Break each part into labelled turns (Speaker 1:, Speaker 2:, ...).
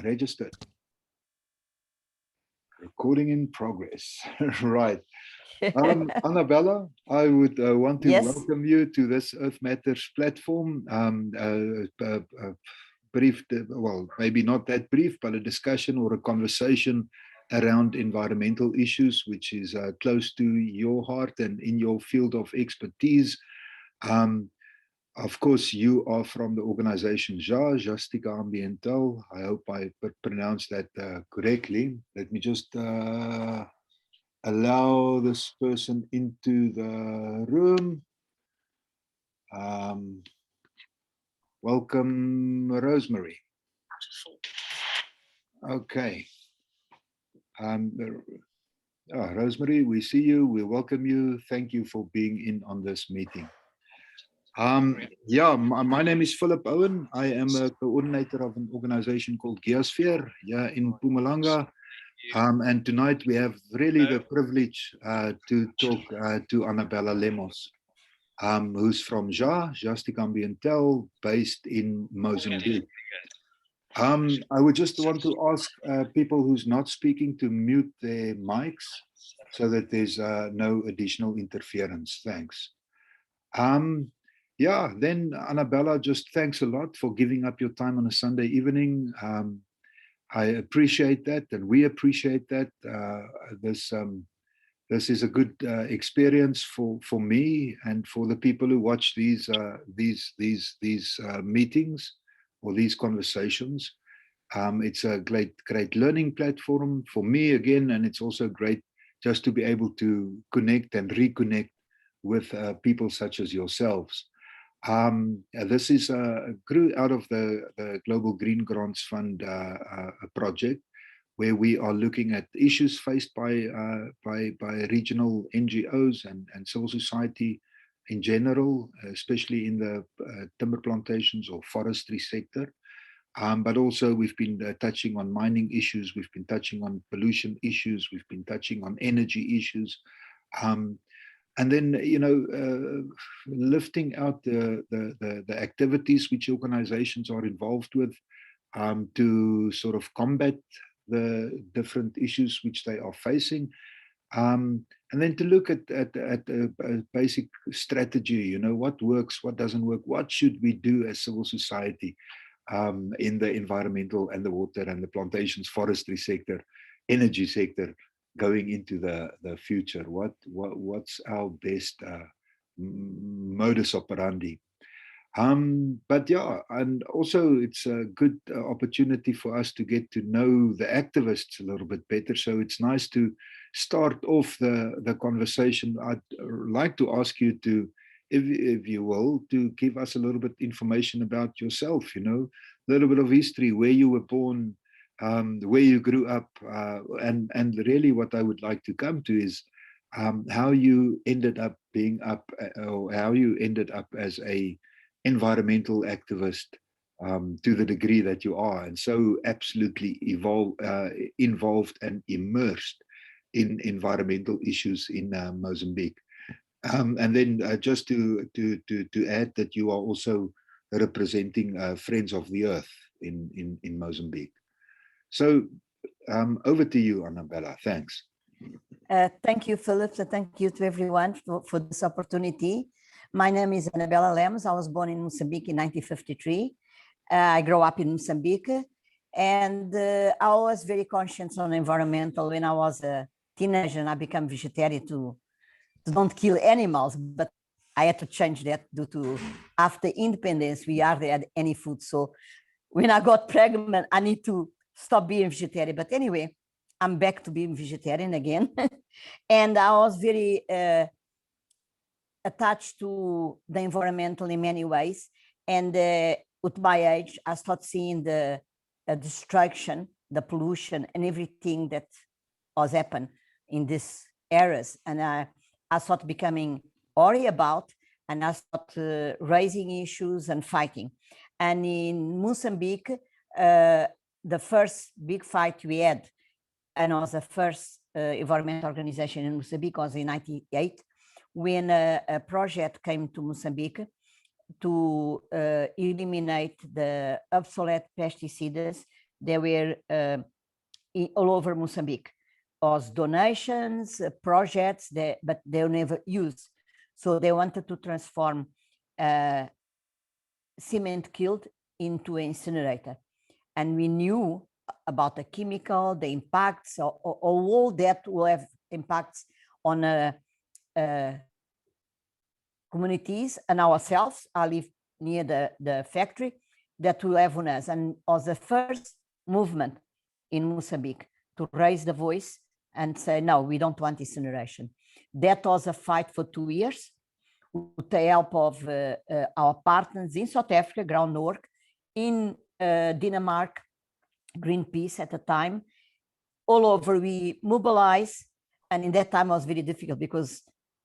Speaker 1: Registered. Recording in progress. Right. Anabela, I would want to welcome you to this Earth Matters platform. Brief, well, maybe not that brief, but a discussion or a conversation around environmental issues, which is close to your heart and in your field of expertise. Of course, you are from the organization Justica Ambiental. I hope I pronounced that correctly. Let me just allow this person into the room. Welcome, Rosemary. Okay. Rosemary, we see you. We welcome you. Thank you for being in on this meeting. Yeah, my name is Philip Owen. I am a coordinator of an organization called Geosphere here in Mpumalanga. And tonight we have really the privilege to talk to Anabela Lemos, who's from Justica Ambiental, based in Mozambique. I would just want to ask people who's not speaking to mute their mics so that there's no additional interference. Thanks. Yeah, then Anabela, just thanks a lot for giving up your time on a Sunday evening. I appreciate that, and we appreciate that. This is a good experience for me and for the people who watch these meetings or these conversations. It's a great learning platform for me again, and it's also great just to be able to connect and reconnect with people such as yourselves. This is grew out of the Global Green Grants Fund project, where we are looking at issues faced by regional NGOs and civil society in general, especially in the timber plantations or forestry sector. But also we've been touching on mining issues, we've been touching on pollution issues, we've been touching on energy issues. And then, you know, lifting out the activities which organizations are involved with to sort of combat the different issues which they are facing. And then to look at a basic strategy, you know, what works, what doesn't work, what should we do as civil society in the environmental and the water and the plantations, forestry sector, energy sector, going into the future. What's our best modus operandi? But yeah, and also it's a good opportunity for us to get to know the activists a little bit better. So it's nice to start off the conversation. I'd like to ask you to, if you will, to give us a little bit information about yourself, you know, a little bit of history, where you were born, where you grew up, and really what I would like to come to is how you ended up being up, or how you ended up as a environmental activist to the degree that you are, and so absolutely involved and immersed in environmental issues in Mozambique. And then just to add that you are also representing Friends of the Earth in Mozambique. So over to you, Anabela. Thanks.
Speaker 2: Thank you, Philip. Thank you to everyone for this opportunity. My name is Anabela Lemos. I was born in Mozambique in 1953. I grew up in Mozambique, and I was very conscious on environmental when I was a teenager, and I became vegetarian to don't kill animals, but I had to change that due to after independence, we hardly had any food. So when I got pregnant, I need to stop being vegetarian. But anyway, I'm back to being vegetarian again. And I was very attached to the environmental in many ways. And with my age, I started seeing the destruction, the pollution, and everything that was happening in these areas. And I started becoming worried about, and I started raising issues and fighting. And in Mozambique, the first big fight we had, and was the first environmental organization in Mozambique, was in 1998, when a project came to Mozambique to eliminate the obsolete pesticides they were all over Mozambique. As donations, projects, but they were never used. So they wanted to transform cement kiln into an incinerator. And we knew about the chemical, the impacts, all that will have impacts on communities and ourselves. I live near the factory, that will have on us. And was the first movement in Mozambique to raise the voice and say, no, we don't want incineration. That was a fight for 2 years with the help of our partners in South Africa, Groundwork, in Denmark, Greenpeace at the time. All over we mobilized, and in that time it was very difficult because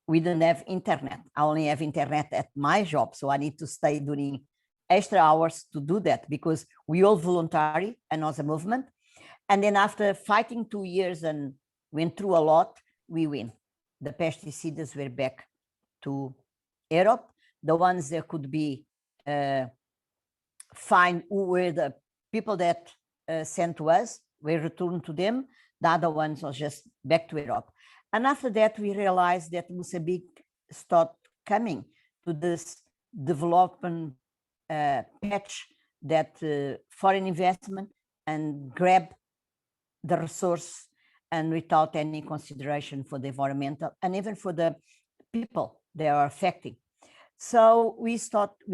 Speaker 2: we didn't have internet. I only have internet at my job, so I need to stay doing extra hours to do that because we all voluntary and as a movement. And then after fighting 2 years and went through a lot, we win. The pesticides were back to Europe. The ones that could be find who were the people that sent to us, we returned to them. The other ones are just back to Europe. And after that, we realized that Mozambique started coming to this development patch that foreign investment and grab the resource and without any consideration for the environmental and even for the people they are affecting. So we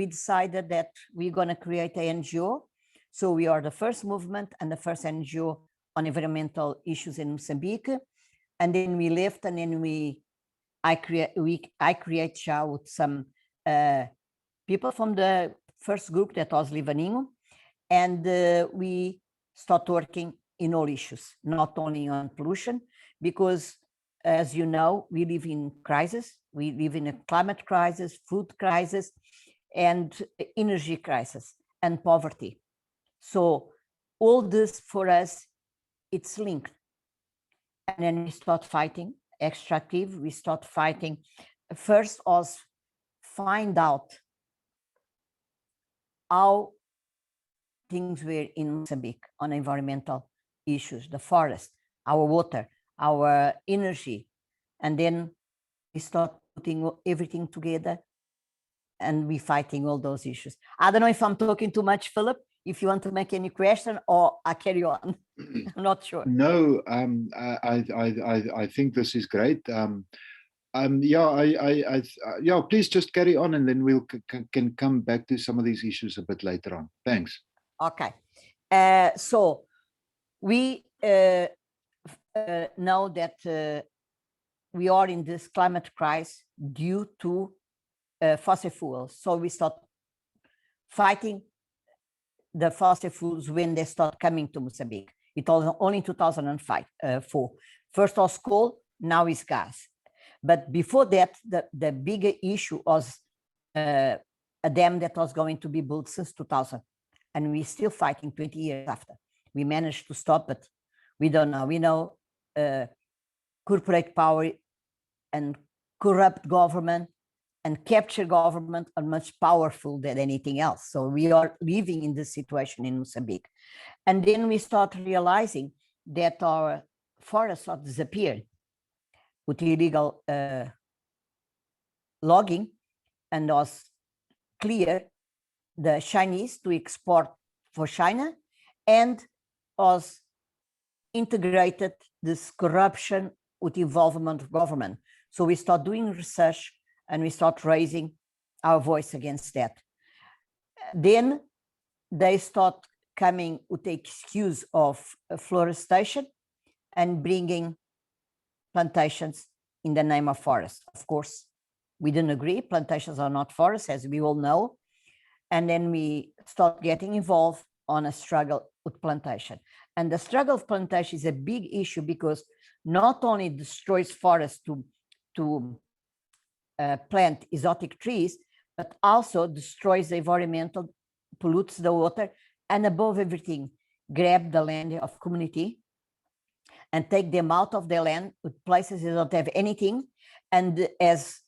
Speaker 2: decided that we're going to create an NGO. So we are the first movement and the first NGO on environmental issues in Mozambique. And then we left, and then I create show with some people from the first group that was Livaninho, and we start working in all issues, not only on pollution, because as you know, we live in crisis. We live in a climate crisis, food crisis, and energy crisis, and poverty. So all this for us, it's linked. And then we start fighting, extractive, we start fighting. First was find out how things were in Mozambique on environmental issues, the forest, our water, our energy. And then we start putting everything together and we fighting all those issues. I don't know if I'm talking too much, Philip, if you want to make any question, or I carry on. I'm not sure.
Speaker 1: No, I think this is great. Yeah, please just carry on, and then we'll can come back to some of these issues a bit later on. Thanks.
Speaker 2: Okay. So we know that we are in this climate crisis due to fossil fuels. So we start fighting the fossil fuels when they start coming to Mozambique. It was only in 2004. First was coal, now is gas. But before that, the bigger issue was a dam that was going to be built since 2000. And we're still fighting 20 years after. We managed to stop it. We don't know. We know corporate power and corrupt government and capture government are much powerful than anything else. So we are living in this situation in Mozambique. And then we start realizing that our forests are disappearing with illegal logging, and was clear the Chinese to export for China, and was integrated this corruption with involvement of government. So we start doing research and we start raising our voice against that. Then they start coming with the excuse of deforestation and bringing plantations in the name of forest. Of course, we didn't agree. Plantations are not forests, as we all know. And then we start getting involved on a struggle with plantation. And the struggle of plantation is a big issue because not only destroys forests to plant exotic trees, but also destroys the environmental, pollutes the water, and above everything, grab the land of community and take them out of their land with places that don't have anything. And as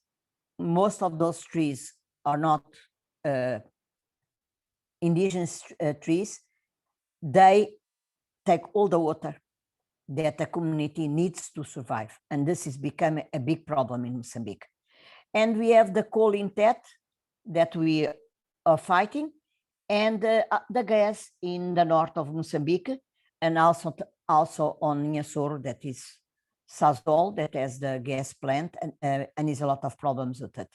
Speaker 2: most of those trees are not indigenous trees, they take all the water that the community needs to survive. And this is becoming a big problem in Mozambique. And we have the coal in that we are fighting, and the gas in the north of Mozambique, and also on Niasoro, that is Sasol, that has the gas plant, and is a lot of problems with it.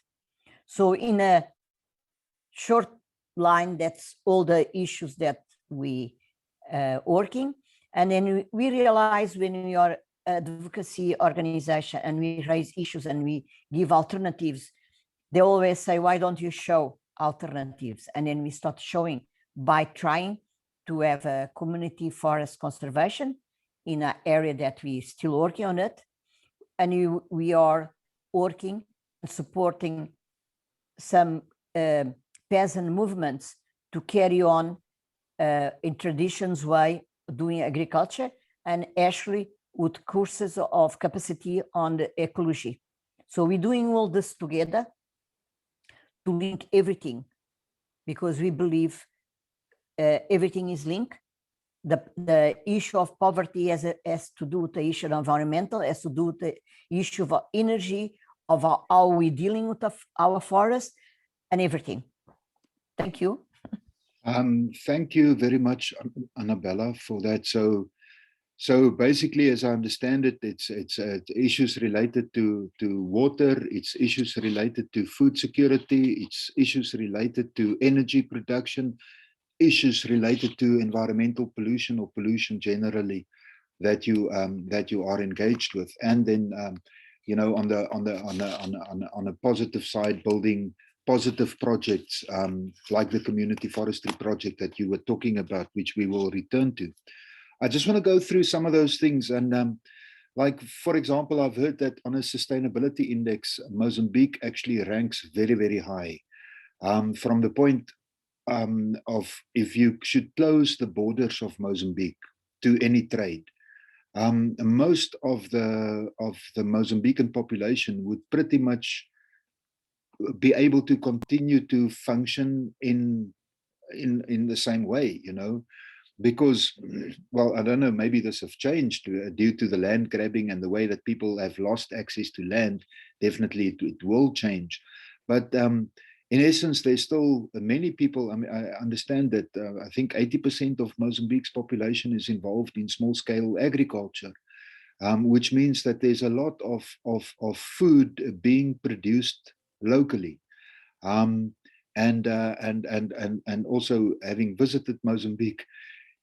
Speaker 2: So in a short line, that's all the issues that we working. And then we realize when we are advocacy organization and we raise issues and we give alternatives, they always say, why don't you show alternatives? And then we start showing by trying to have a community forest conservation in an area that we still working on it. And we are working and supporting some peasant movements to carry on in traditions way doing agriculture, and actually with courses of capacity on the ecology. So we're doing all this together to link everything, because we believe everything is linked. The issue of poverty has to do with the issue of environmental, has to do with the issue of energy, of how we're dealing with our forest and everything. Thank you.
Speaker 1: Thank you very much, Anabela, for that. So basically, as I understand it, it's issues related to water, it's issues related to food security, it's issues related to energy production, issues related to environmental pollution or pollution generally that you are engaged with, and then you know, on a positive side, building positive projects like the community forestry project that you were talking about, which we will return to. I just want to go through some of those things. And like, for example, I've heard that on a sustainability index, Mozambique actually ranks very, very high. From the point of if you should close the borders of Mozambique to any trade, most of the Mozambican population would pretty much be able to continue to function in the same way, you know, because, well, I don't know, maybe this have changed due to the land grabbing and the way that people have lost access to land. Definitely it will change. But in essence, there's still many people. I mean, I understand that I think 80% of Mozambique's population is involved in small-scale agriculture, which means that there's a lot of food being produced locally. And also having visited Mozambique,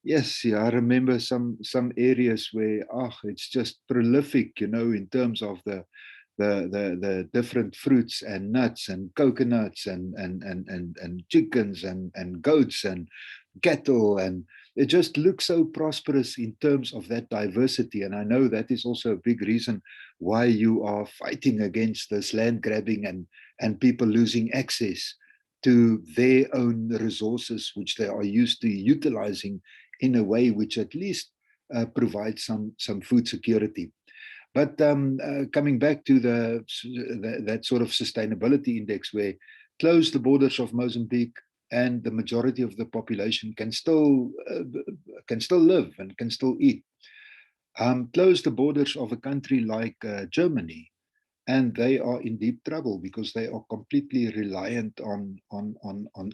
Speaker 1: yes, yeah, I remember some areas where it's just prolific, you know, in terms of the different fruits and nuts and coconuts and chickens and goats and cattle, and it just looks so prosperous in terms of that diversity. And I know that is also a big reason why you are fighting against this land grabbing and people losing access to their own resources, which they are used to utilizing in a way which at least provides some food security. But coming back to that sort of sustainability index, where close the borders of Mozambique and the majority of the population can still live and can still eat. Close the borders of a country like Germany, and they are in deep trouble because they are completely reliant on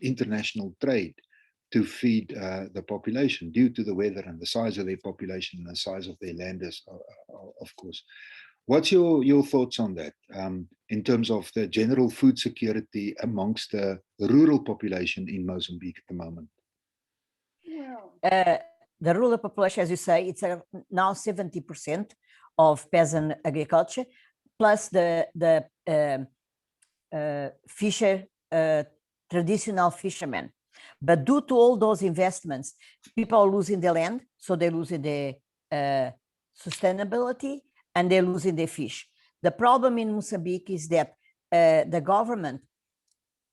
Speaker 1: international trade to feed the population due to the weather and the size of their population and the size of their land, of course. What's your thoughts on that in terms of the general food security amongst the rural population in Mozambique at the moment?
Speaker 2: The rural population, as you say, it's now 70% of peasant agriculture, plus the traditional fishermen. But due to all those investments, people are losing their land, so they're losing the sustainability and they're losing their fish. The problem in Mozambique is that the government,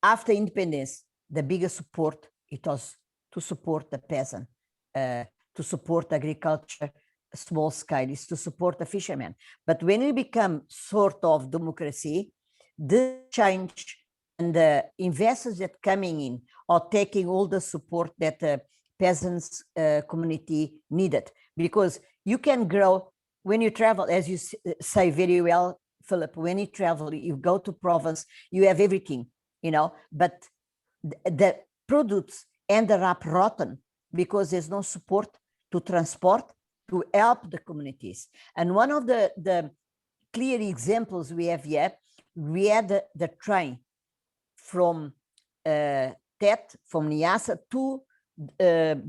Speaker 2: after independence, the biggest support it was to support the peasant, to support agriculture, small scale, is to support the fishermen. But when we become sort of democracy, this change and the investors that coming in are taking all the support that the peasants community needed, because you can grow when you travel, as you say very well, Philip, when you travel, you go to province, you have everything, you know, but the products ended up rotten because there's no support to transport, to help the communities. And one of the clear examples we have here, we had the train from Tet, from Niassa to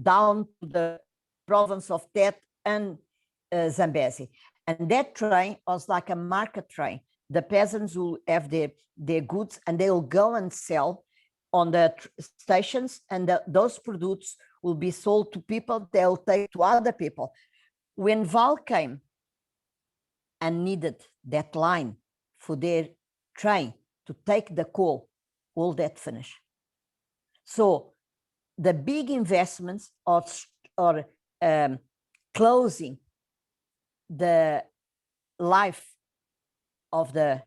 Speaker 2: down to the province of Tet and Zambezi. And that train was like a market train. The peasants will have their goods and they will go and sell on the stations, and those products will be sold to people, they'll take to other people. When Val came and needed that line for their train to take the coal, all that finished. So the big investments are closing the life of the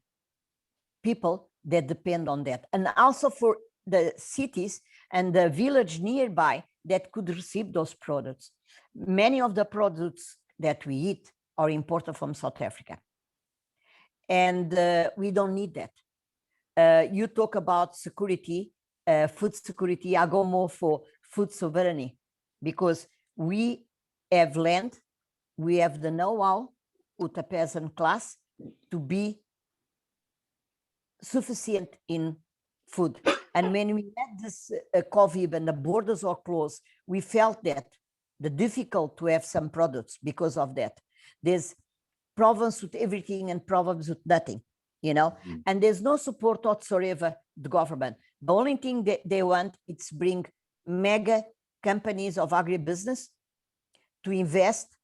Speaker 2: people that depend on that, and also for the cities and the village nearby that could receive those products. Many of the products that we eat are imported from South Africa, and we don't need that. You talk about security, food security. I go more for food sovereignty, because we have land, we have the know-how with the peasant class to be sufficient in food. And when we had this COVID and the borders are closed, we felt that the difficult to have some products because of that. There's province with everything and province with nothing, you know, and there's no support whatsoever, the government. The only thing that they want is bring mega companies of agribusiness to invest,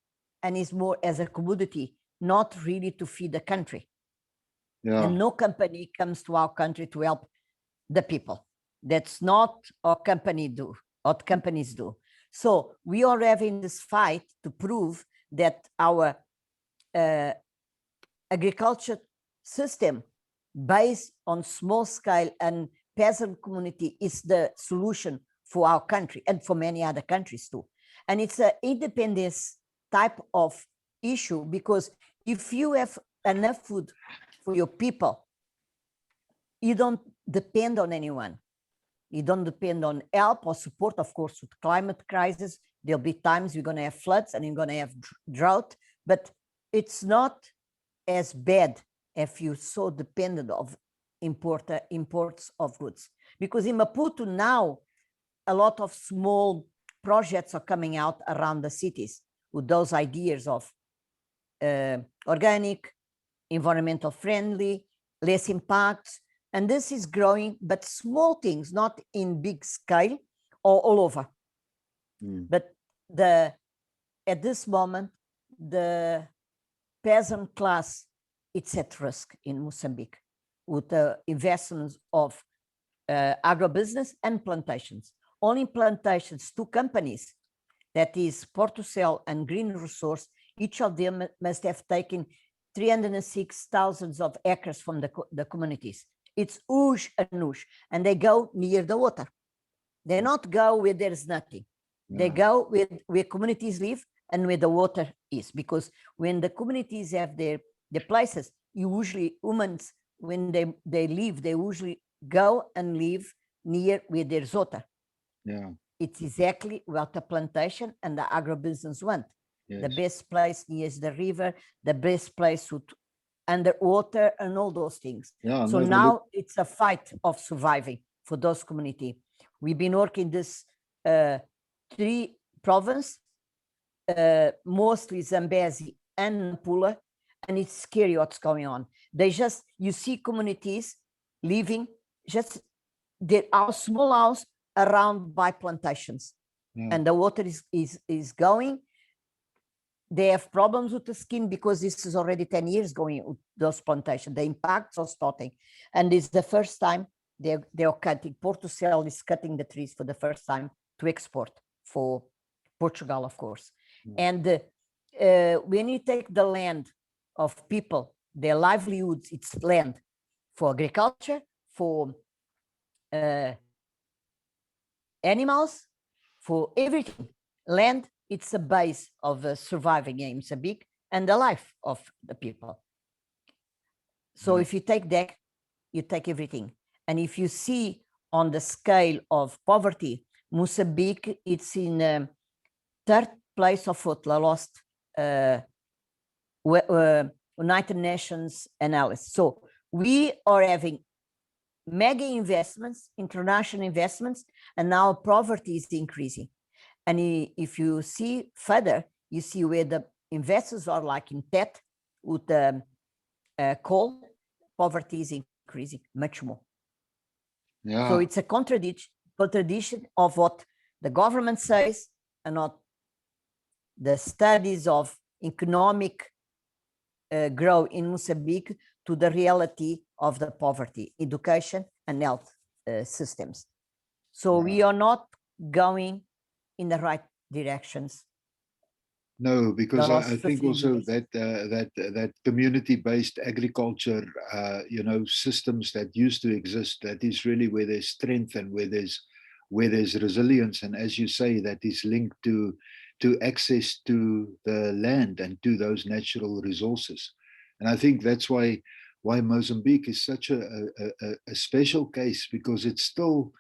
Speaker 2: and is more as a commodity, not really to feed the country. Yeah. And no company comes to our country to help the people. That's not what companies do. So we are having this fight to prove that our agriculture system based on small scale and peasant community is the solution for our country and for many other countries too. And it's an independence type of issue, because if you have enough food for your people, you don't depend on anyone. You don't depend on help or support. Of course, with climate crisis, there'll be times you're going to have floods and you're going to have drought, but it's not as bad if you're so dependent of imports of goods. Because in Maputo now, a lot of small projects are coming out around the cities with those ideas of organic, environmental friendly, less impacts. And this is growing, but small things, not in big scale or all over. But at this moment, the peasant class, it's at risk in Mozambique with the investments of agribusiness and plantations. Only plantations, 2 companies, that is Portucel and Green Resource, each of them must have taken 306,000 of acres from the communities. It's huge and huge, and they go near the water. They not go where there's nothing. Yeah. They go where communities live and where the water is, because when the communities have their places, usually humans, when they live, they usually go and live near where there's water. Yeah, it's exactly what the plantation and the agribusiness want. Yes. The best place near the river, the best place with underwater and all those things. Yeah, so now it's a fight of surviving for those community. We've been working this 3 provinces, mostly Zambezi and Nampula, and it's scary what's going on. You see communities living just our small house around by plantations. Yeah. And the water is going. They have problems with the skin because this is already 10 years going with those plantations. The impacts are starting. And it's the first time they are cutting. Portucel is cutting the trees for the first time to export for Portugal, of course. Yeah. And when you take the land of people, their livelihoods, it's land for agriculture, for animals, for everything. Land it's a base of surviving in Mozambique and the life of the people. So if you take that, you take everything. And if you see on the scale of poverty, Mozambique, it's in third place of what the last United Nations analysis. So we are having mega investments, international investments, and now poverty is increasing. And if you see further, you see where the investors are like in TET with the coal, poverty is increasing much more.
Speaker 1: Yeah.
Speaker 2: So it's a contradiction of what the government says and not the studies of economic growth in Mozambique to the reality of the poverty, education and health systems. So we are not going in the right directions.
Speaker 1: No, because I think also that that community-based agriculture, systems that used to exist, that is really where there's strength and where there's resilience, and as you say, that is linked to access to the land and to those natural resources. And I think that's why Mozambique is such a special case, because there's still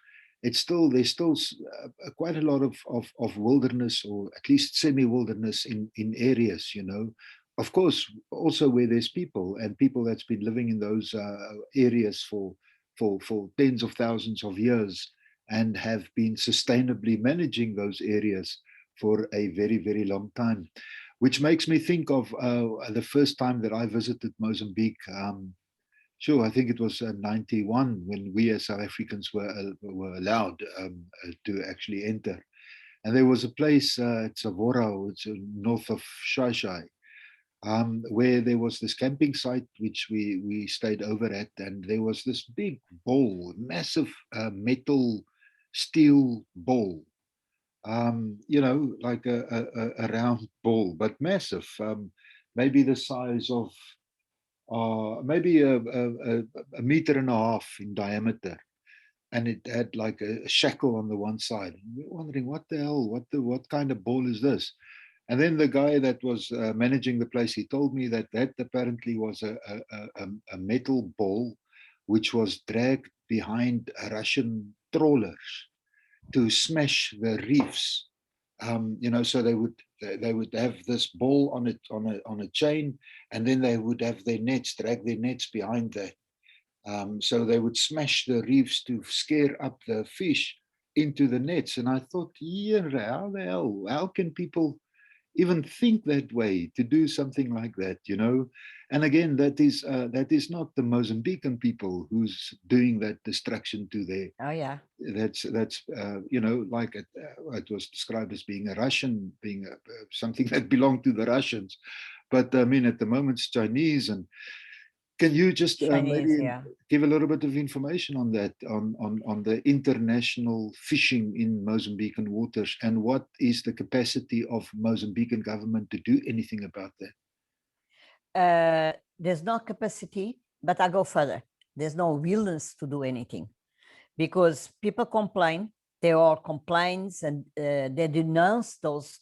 Speaker 1: quite a lot of wilderness, or at least semi-wilderness in areas, of course, also where there's people that's been living in those areas for tens of thousands of years and have been sustainably managing those areas for a very, very long time, which makes me think of the first time that I visited Mozambique. Sure, I think it was 91 when we as South Africans were allowed to actually enter. And there was a place, it's Savora, it's north of Shai, where there was this camping site which we stayed over at, and there was this big bowl, massive metal steel bowl, like a round bowl, but massive, maybe the size of maybe a meter and a half in diameter, and it had like a shackle on the one side. And we're wondering, what the hell? What kind of ball is this? And then the guy that was managing the place, he told me that apparently was a metal ball which was dragged behind Russian trawlers to smash the reefs. So they would have this ball on a chain, and then they would have drag their nets behind that. So they would smash the reefs to scare up the fish into the nets. And I thought, yeah, how the hell? How can people even think that way, to do something like that, And again, that is not the Mozambican people who's doing that destruction to their.
Speaker 2: Oh yeah.
Speaker 1: That's like it was described as being a Russian, being something that belonged to the Russians, but I mean at the moment it's Chinese. And can you just maybe give a little bit of information on that, on the international fishing in Mozambican waters, and what is the capacity of Mozambican government to do anything about
Speaker 2: that? There's no capacity, but I go further. There's no willingness to do anything, because people complain. There are complaints, and they denounce those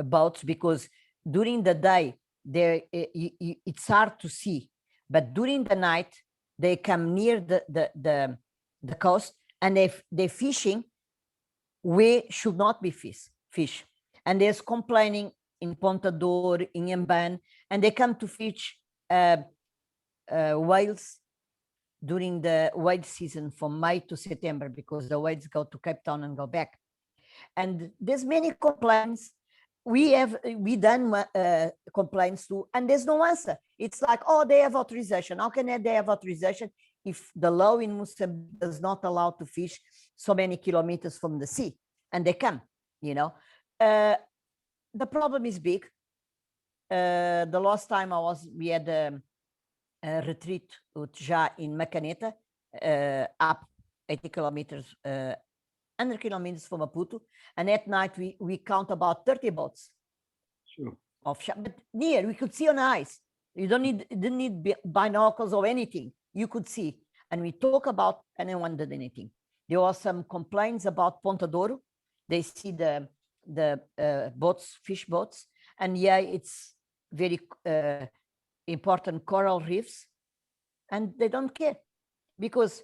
Speaker 2: boats, because during the day it's hard to see. But during the night, they come near the coast, and they're fishing where should not be fish. And there's complaining in Pontador, in Yamban, and they come to fish whales during the whale season from May to September, because the whales go to Cape Town and go back. And there's many complaints. We done complaints too, and there's no answer. It's like, oh, they have authorization. How can they have authorization if the law in Mozambique does not allow to fish so many kilometers from the sea? And they come, The problem is big. The last time we had a retreat with Ja in Mapanokua, up 80 kilometers, 100 kilometers from Maputo, and at night we count about 30 boats.
Speaker 1: Sure.
Speaker 2: But near, we could see on ice. You didn't need binoculars or anything. You could see, and we talk about, and no one did anything. There were some complaints about Pontadoro. They see the boats, fish boats, and yeah, it's very important coral reefs, and they don't care, because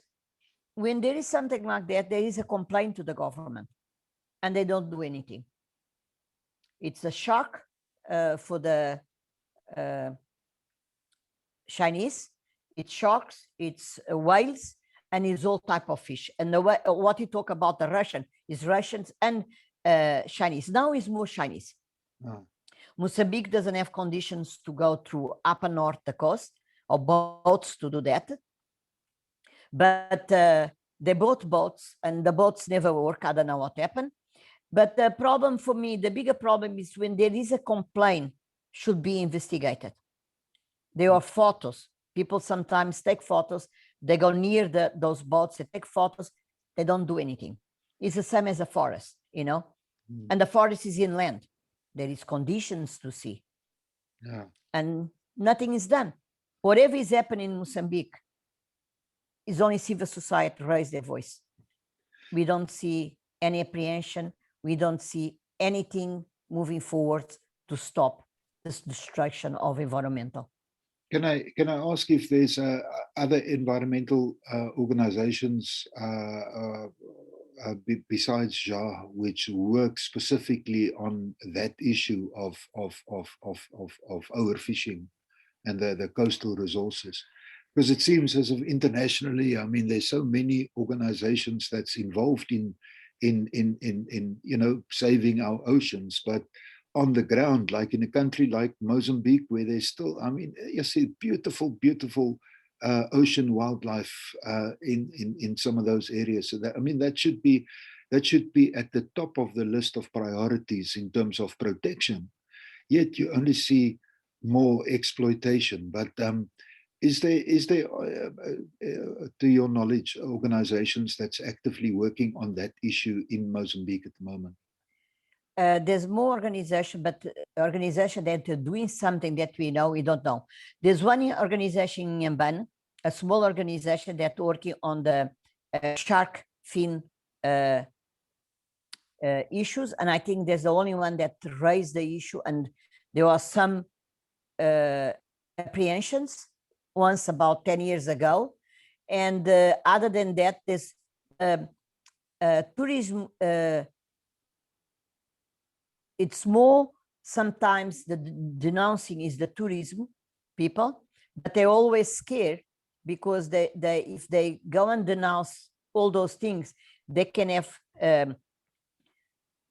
Speaker 2: when there is something like that, there is a complaint to the government, and they don't do anything. It's a shock for the Chinese, it's sharks, it's whales, and it's all type of fish. And what you talk about the Russian is Russians and Chinese. Now is more Chinese. Oh. Mozambique doesn't have conditions to go through upper north the coast or boats to do that. But they bought boats, and the boats never work. I don't know what happened. But the problem for me, the bigger problem is when there is a complaint, should be investigated. There are photos. People sometimes take photos. They go near those boats. They take photos. They don't do anything. It's the same as a forest, you know. And the forest is inland. There is conditions to see. Yeah. And nothing is done. Whatever is happening in Mozambique is only civil society raise their voice. We don't see any apprehension. We don't see anything moving forward to stop this destruction of environmental.
Speaker 1: Can I ask if there's other environmental organizations besides JA which work specifically on that issue of overfishing and the coastal resources? Because it seems as if internationally, I mean, there's so many organizations that's involved in you know, saving our oceans, but on the ground, like in a country like Mozambique, where there's still, I mean, you see beautiful ocean wildlife in some of those areas. So that, I mean, that should be at the top of the list of priorities in terms of protection. Yet you only see more exploitation. But is there to your knowledge, organizations that's actively working on that issue in Mozambique at the moment?
Speaker 2: There's more organization, but organization that are doing something that we don't know. There's one organization in Yamban, a small organization that working on the shark fin issues, and I think there's the only one that raised the issue, and there are some apprehensions once about 10 years ago, and other than that, there's tourism. It's more sometimes the denouncing is the tourism people, but they're always scared because they if they go and denounce all those things, they can have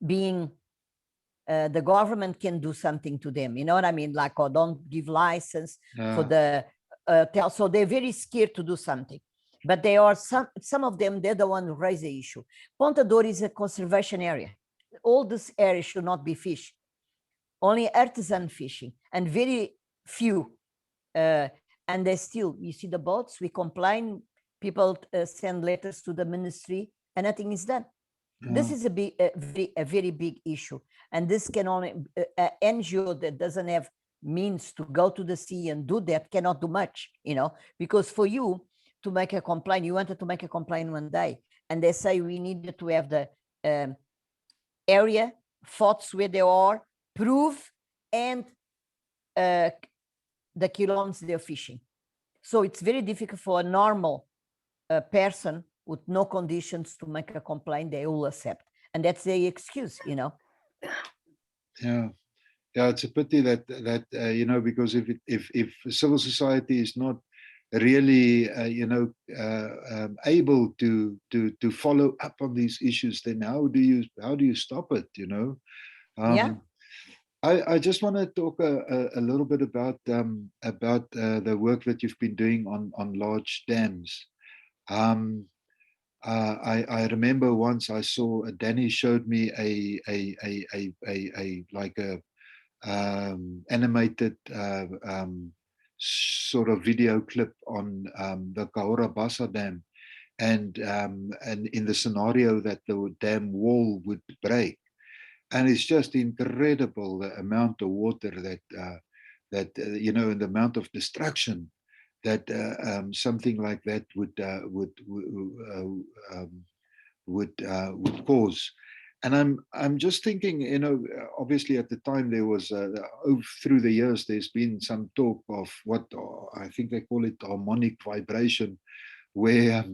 Speaker 2: being the government can do something to them. You know what I mean? Like, or don't give license for the so they're very scared to do something. But they are some of them, they're the one who raise the issue. Ponta d'Or is a conservation area. All this area should not be fished, only artisan fishing, and very few. And they still, you see the boats, we complain, people send letters to the ministry, and nothing is done. This is a very big issue. And this can only, NGO that doesn't have means to go to the sea and do that cannot do much, you know, because for you to make a complaint, you wanted to make a complaint one day, and they say we needed to have the area, thoughts where they are, proof, and the kilometers they're fishing. So it's very difficult for a normal person with no conditions to make a complaint. They will accept, and that's the excuse, you know.
Speaker 1: Yeah, it's a pity that you know, because if civil society is not really you know able to follow up on these issues, then how do you stop it, you know?
Speaker 2: Yeah.
Speaker 1: I just want to talk a little bit about the work that you've been doing on large dams. I remember once I saw Danny showed me a like a animated sort of video clip on the Kahora Bassa Dam, and in the scenario that the dam wall would break. And it's just incredible the amount of water that you know, and the amount of destruction that something like that would cause. And I'm just thinking, you know, obviously at the time there was through the years there's been some talk of what I think they call it harmonic vibration, where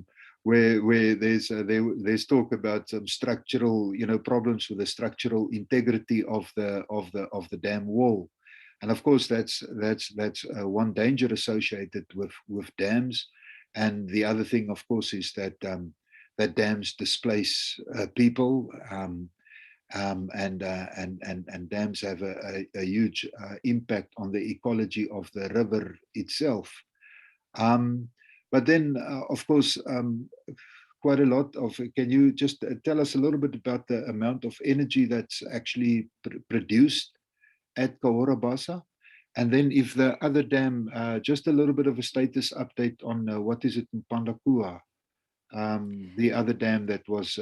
Speaker 1: where there's talk about some structural, you know, problems with the structural integrity of the dam wall. And of course that's one danger associated with dams. And the other thing, of course, is that that dams displace people, and dams have a huge impact on the ecology of the river itself. Um, but then, of course, quite a lot of. Can you just tell us a little bit about the amount of energy that's actually produced at Cahora Bassa? And then, if the other dam, just a little bit of a status update on what is it in Mapanokua, the other dam that was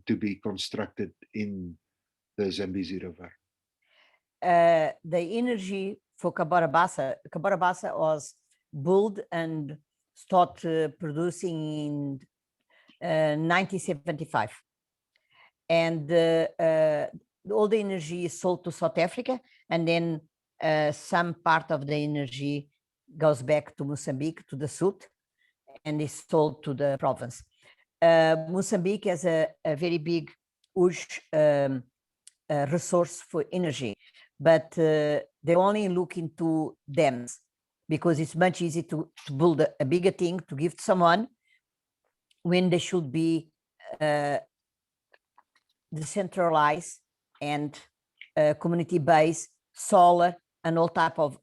Speaker 1: to be constructed in the Zambezi River.
Speaker 2: The energy for Cahora Bassa was built and started producing in 1975. And all the energy is sold to South Africa, and then some part of the energy goes back to Mozambique, to the south, and is sold to the province. Mozambique has a very big, huge resource for energy, but they only look into dams because it's much easier to build a bigger thing to give to someone when they should be decentralized and community-based, solar, and all type of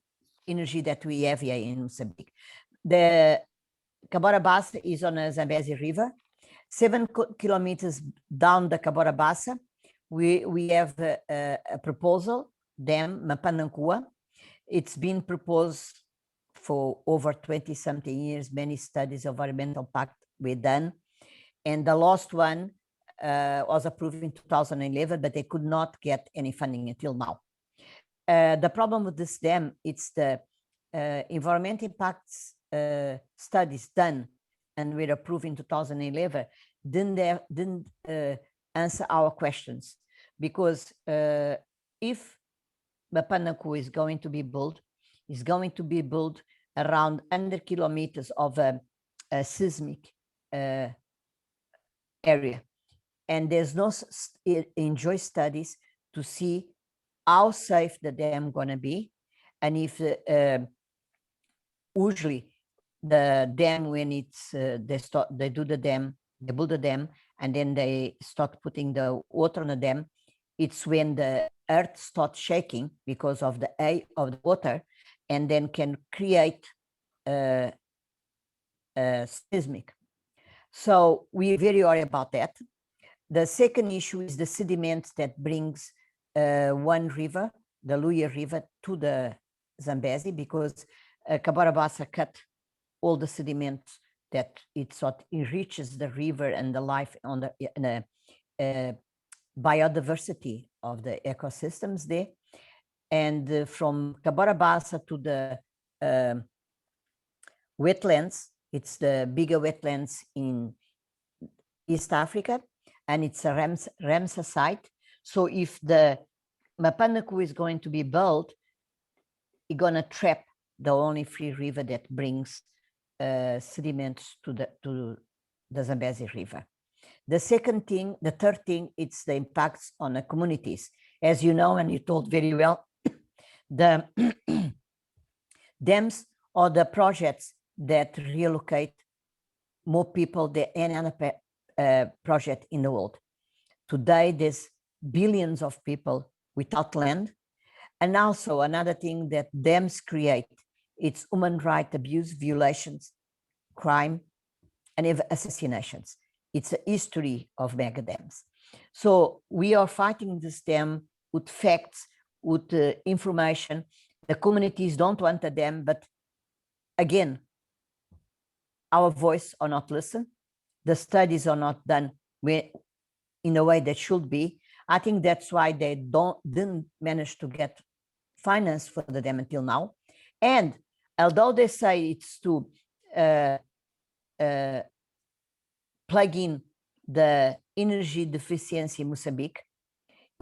Speaker 2: energy that we have here in Mozambique. The Cahora Bassa is on the Zambezi River. 7 kilometers down the Cahora Bassa, we have a proposal, dam, Mapanokua. It's been proposed for over 20-something years. Many studies of environmental impact were done. And the last one was approved in 2011, but they could not get any funding until now. The problem with this dam, it's the environmental impacts studies done and were approved in 2011 didn't answer our questions, because if Mapanokua is going to be built, it's going to be built around 100 kilometers of a seismic area, and there's no enjoy studies to see how safe the dam gonna be, and if usually the dam, when it's they build the dam, and then they start putting the water on the dam, it's when the earth starts shaking because of the air of the water, and then can create seismic. So we're very worried about that. The second issue is the sediment that brings one river, the Luya River, to the Zambezi, because Cahora Bassa cut all the sediments that it sort enriches the river and the life on the biodiversity of the ecosystems there. And from Cahora Bassa to the wetlands, it's the bigger wetlands in East Africa, and it's a Ramsar site. So if the Mapanokua is going to be built, it's going to trap the only free river that brings sediments to the Zambezi River. The third thing, it's the impacts on the communities. As you know, and you told very well, the dams are the projects that relocate more people than any other project in the world. Today, there's billions of people without land. And also another thing that dams create, it's human rights abuse, violations, crime, and even assassinations. It's a history of mega dams. So we are fighting this dam with facts, with information. The communities don't want a dam, but again, our voice are not listened. The studies are not done in a way that should be. I think that's why they didn't manage to get finance for the dam until now. And although they say it's to plug in the energy deficiency in Mozambique.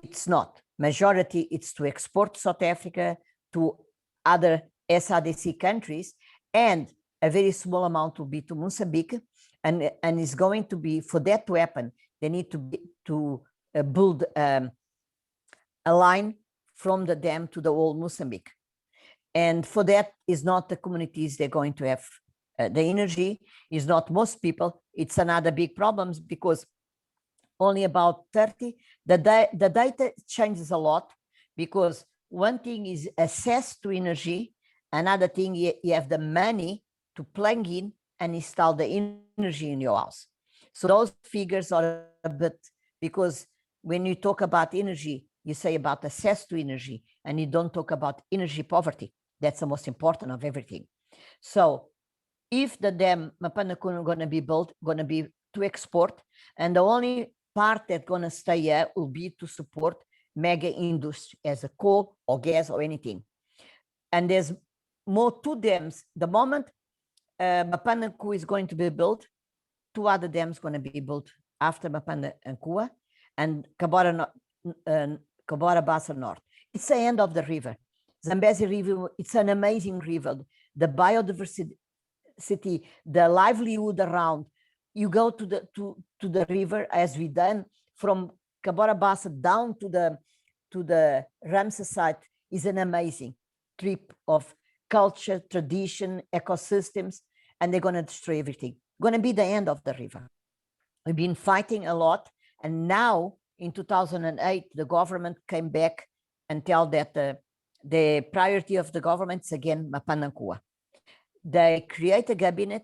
Speaker 2: It's not. Majority, it's to export to South Africa, to other SADC countries, and a very small amount will be to Mozambique. And it's going to be, for that to happen, they need to build a line from the dam to the whole Mozambique. And for that is not the communities they're going to have the energy, is not most people. It's another big problem because only about 30, the data changes a lot, because one thing is access to energy, another thing you have the money to plug in and install the energy in your house. So those figures are a bit, because when you talk about energy, you say about access to energy, and you don't talk about energy poverty. That's the most important of everything. So if the dam Mapanokua going to be built, going to be to export, and the only part that's going to stay here will be to support mega industry as a coal or gas or anything. And there's more two dams. The moment Mapanokua is going to be built, two other dams going to be built after Mapanokua, and Cabora Bassa North. It's the end of the river. Zambezi River, it's an amazing river. The biodiversity, the livelihood around. You go to the river, as we done, from Cabora Bassa down to the Ramsar site, is an amazing trip of culture, tradition, ecosystems, and they're going to destroy everything. Going to be the end of the river. We've been fighting a lot, and now in 2008, the government came back and tell that the priority of the government is again Mapanokua. They create a cabinet.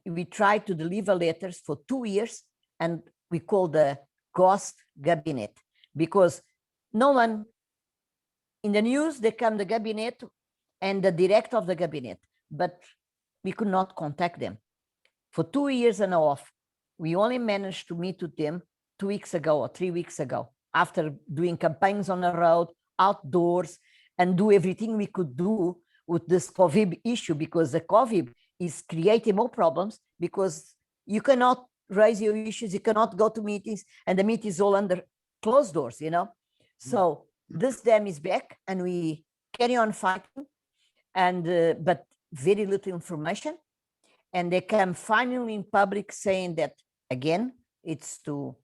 Speaker 2: We tried to deliver letters for 2 years, and we call the ghost cabinet, because no one in the news, they come the cabinet and the director of the cabinet, but we could not contact them. For 2 years and a half, we only managed to meet with them 2 weeks ago or 3 weeks ago, after doing campaigns on the road, outdoors, and do everything we could do with this COVID issue, because the COVID is creating more problems, because you cannot raise your issues, you cannot go to meetings, and the meeting is all under closed doors, you know. So this dam is back, and we carry on fighting, and but very little information. And they come finally in public saying that, again, it's to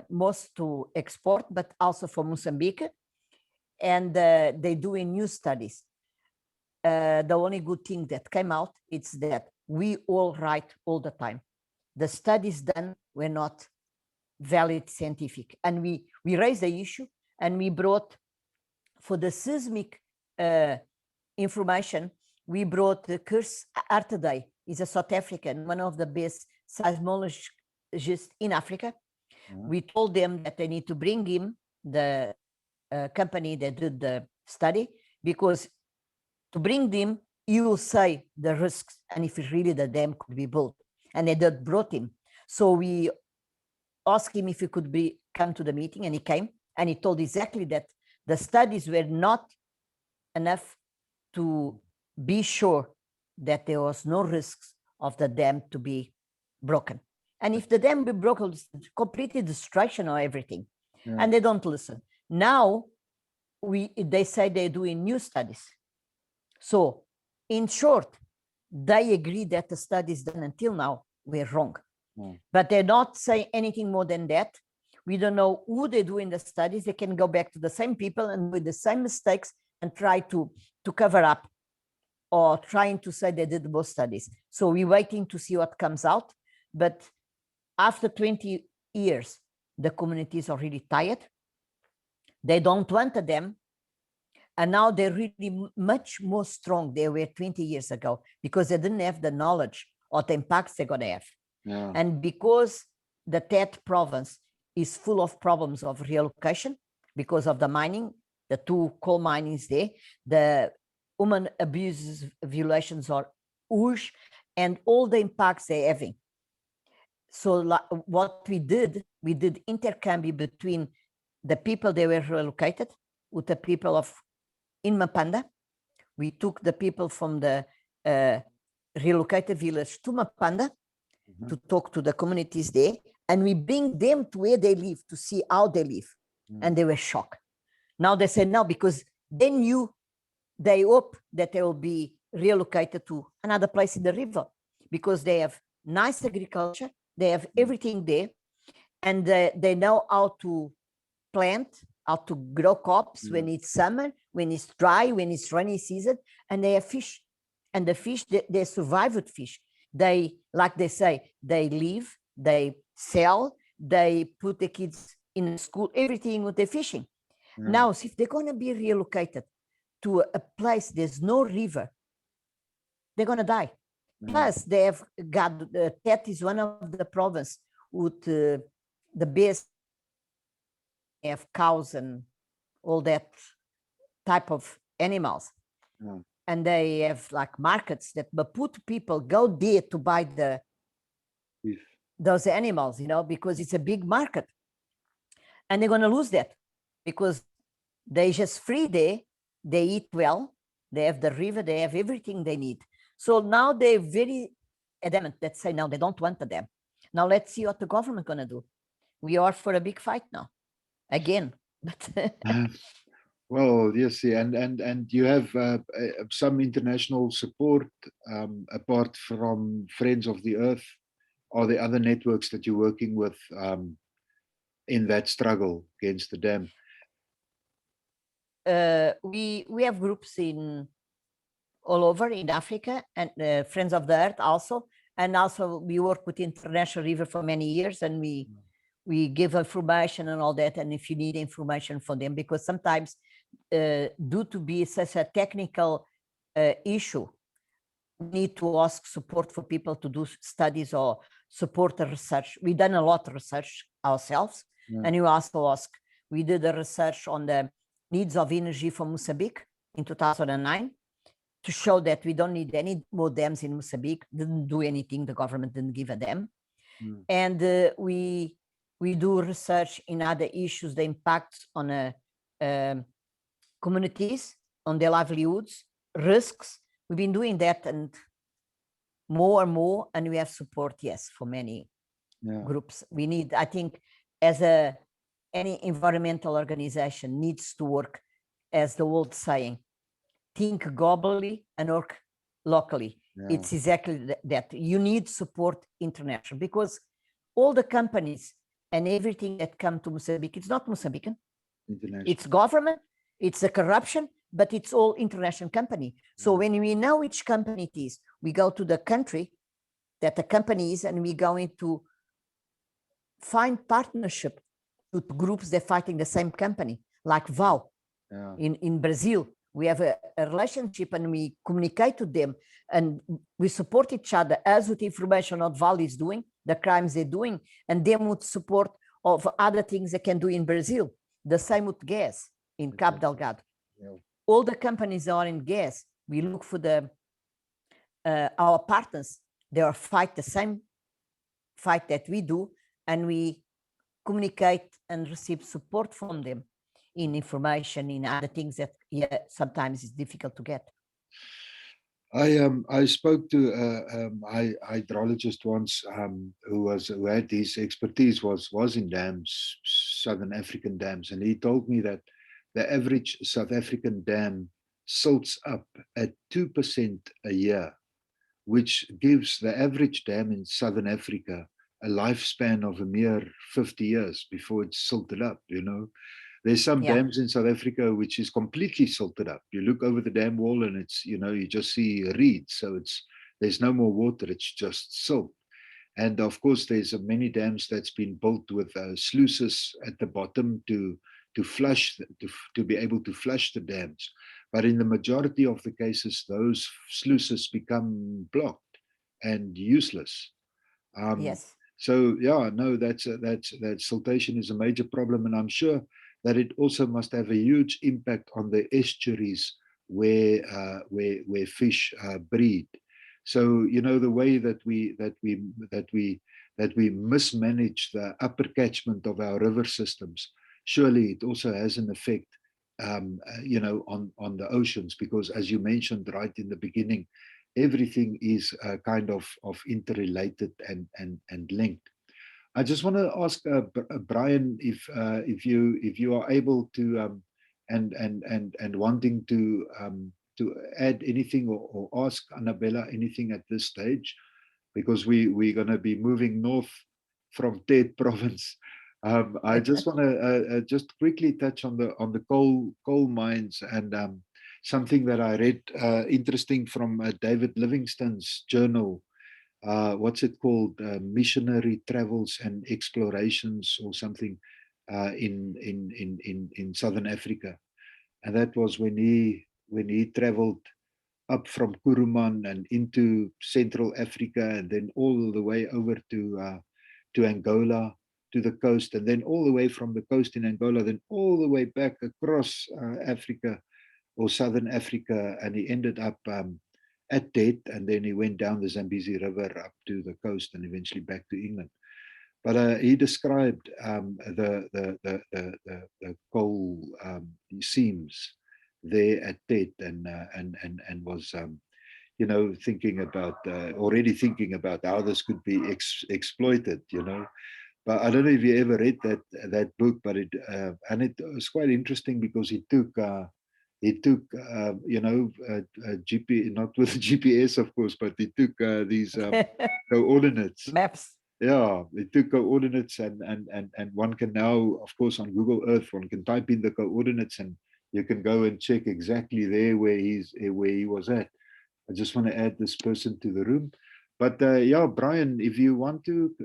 Speaker 2: most to export, but also for Mozambique. And they're doing new studies. The only good thing that came out is that we all write all the time. The studies done were not valid scientific. And we raised the issue, and we brought, for the seismic information, we brought the Kurs Artedai. He's a South African, one of the best seismologists in Africa. We told them that they need to bring him, the company that did the study, because to bring them, you will say the risks, and if really the dam could be built. And they did brought him. So we asked him if he could come to the meeting, and he came, and he told exactly that the studies were not enough to be sure that there was no risks of the dam to be broken. And if the dam be broken, it's completely destruction of everything. Yeah. And they don't listen. Now, they say they're doing new studies. So, in short, they agree that the studies done until now were wrong. But they're not saying anything more than that. We don't know who they're doing the studies. They can go back to the same people and with the same mistakes and try to cover up, or trying to say they did both studies. So we're waiting to see what comes out. But after 20 years, the community is already tired. They don't want them. And now they're really much more strong than they were 20 years ago, because they didn't have the knowledge of the impacts they're going to have. Yeah. And because the Tet province is full of problems of relocation because of the mining, the 2 coal minings there, the human abuses, violations are huge, and all the impacts they're having. So what we did intercambie between the people they were relocated with the people of in Mapanda. We took the people from the relocated village to Mapanda, to talk to the communities there, and we bring them to where they live to see how they live. And they were shocked. Now they say no, because they knew, they hope that they will be relocated to another place in the river, because they have nice agriculture, they have everything there, and they know how to plant, how to grow crops when it's summer, when it's dry, when it's rainy season, and they have fish. And the fish, they survive with fish. They, like they say, they live, they sell, they put the kids in school, everything with their fishing. Now, if they're going to be relocated to a place there's no river, they're going to die. Plus, they have got, that is one of the province with the best, they have cows and all that type of animals. And they have like markets that Maputo people go there to buy those animals, you know, because it's a big market. And they're going to lose that because they just free there, they eat well, they have the river, they have everything they need. So now they're very adamant that say, no, they don't want them. Now let's see what the government going to do. We are for a big fight now, again.
Speaker 1: Well, yes, and you have some international support apart from Friends of the Earth. Are there other networks that you're working with in that struggle against the dam?
Speaker 2: We have groups in all over in Africa, and Friends of the Earth also, and also we work with International River for many years, and we give information and all that. And if you need information for them, because sometimes due to be such a technical issue, we need to ask support for people to do studies or support the research. We've done a lot of research ourselves, and you also ask. We did a research on the needs of energy for Mozambique in 2009 to show that we don't need any more dams in Mozambique. Didn't do anything. The government didn't give a dam. And we do research in other issues, the impacts on communities, on their livelihoods, risks. We've been doing that and more, and we have support, yes, for many groups. We need, I think, as any environmental organization needs to work, as the old saying, think globally and work locally. It's exactly that. You need support international, because all the companies and everything that come to Mozambique, it's not Mozambican. It's government, it's a corruption, but it's all international company. So when we know which company it is, we go to the country that the company is, and we go into find partnership with groups that fighting the same company, like VAL in Brazil. We have a relationship, and we communicate with them, and we support each other, as with information what VAL is doing, the crimes they're doing, and them with support of other things they can do in Brazil. The same with gas in Cabo Delgado. All the companies are in gas. We look for our partners. They are fight the same fight that we do, and we communicate and receive support from them in information, in other things that sometimes is difficult to get.
Speaker 1: I spoke to a hydrologist once who had his expertise was in dams, Southern African dams, and he told me that the average South African dam silts up at 2% a year, which gives the average dam in Southern Africa a lifespan of a mere 50 years before it's silted up, you know. There's some dams in South Africa which is completely silted up. You look over the dam wall and it's, you know, you just see reeds. So there's no more water, it's just silt. And of course, there's many dams that's been built with sluices at the bottom to flush, to be able to flush the dams. But in the majority of the cases, those sluices become blocked and useless.
Speaker 2: Yes.
Speaker 1: So yeah, no, that siltation is a major problem, and I'm sure that it also must have a huge impact on the estuaries where fish breed. So you know, the way that we mismanage the upper catchment of our river systems, surely it also has an effect, you know, on the oceans, because as you mentioned right in the beginning, everything is kind of interrelated and linked. I just want to ask Brian if you are able to and wanting to add anything or ask Anabela anything at this stage, because we're going to be moving north from Tet province. I just want to just quickly touch on the coal mines and something that I read interesting from David Livingstone's journal. What's it called? Missionary Travels and Explorations or something in Southern Africa, and that was when he traveled up from Kuruman and into Central Africa, and then all the way over to Angola, to the coast, and then all the way from the coast in Angola, then all the way back across Africa or Southern Africa, and he ended up at Tet, and then he went down the Zambezi River up to the coast and eventually back to England. But he described the coal seams there at Tet, and was thinking about already thinking about how this could be exploited, But I don't know if you ever read that book, but it was quite interesting because he took GP, not with GPS of course, but he took these coordinates
Speaker 2: Maps.
Speaker 1: Yeah, they took coordinates, and one can now, of course, on Google Earth, one can type in the coordinates and you can go and check exactly there where he was at. I just want to add this person to the room. But yeah, Brian, if you want to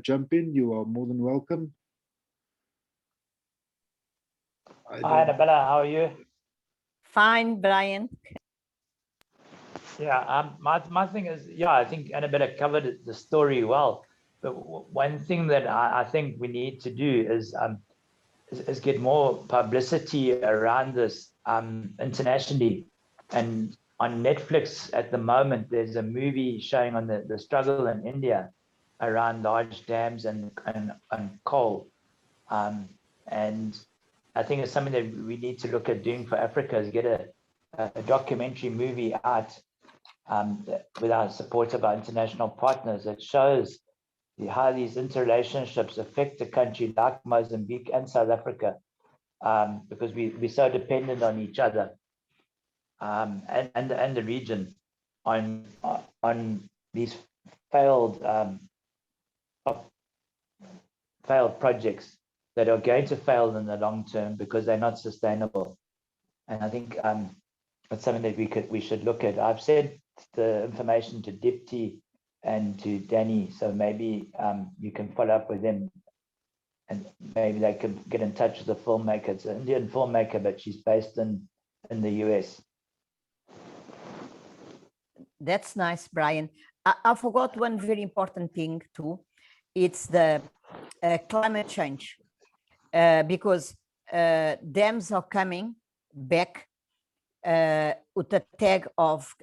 Speaker 1: jump in, you are more than welcome.
Speaker 3: Hi, Anabela, how are you?
Speaker 2: Fine, Brian.
Speaker 3: Yeah, my thing is, yeah, I think Anabela covered the story well. But one thing that I think we need to do is get more publicity around this internationally. And on Netflix at the moment, there's a movie showing on the struggle in India around large dams and coal. And I think it's something that we need to look at doing for Africa, is get a documentary movie out with our support of our international partners that shows how these interrelationships affect a country like Mozambique and South Africa, because we're so dependent on each other, and the region on these failed projects that are going to fail in the long term because they're not sustainable. And I think it's something that we should look at. I've sent the information to Dipti and to Danny, so maybe you can follow up with them, and maybe they can get in touch with the filmmaker. It's an Indian filmmaker, but she's based in the US.
Speaker 2: That's nice, Brian. I forgot one very important thing too. It's the climate change, because dams are coming back with the tag of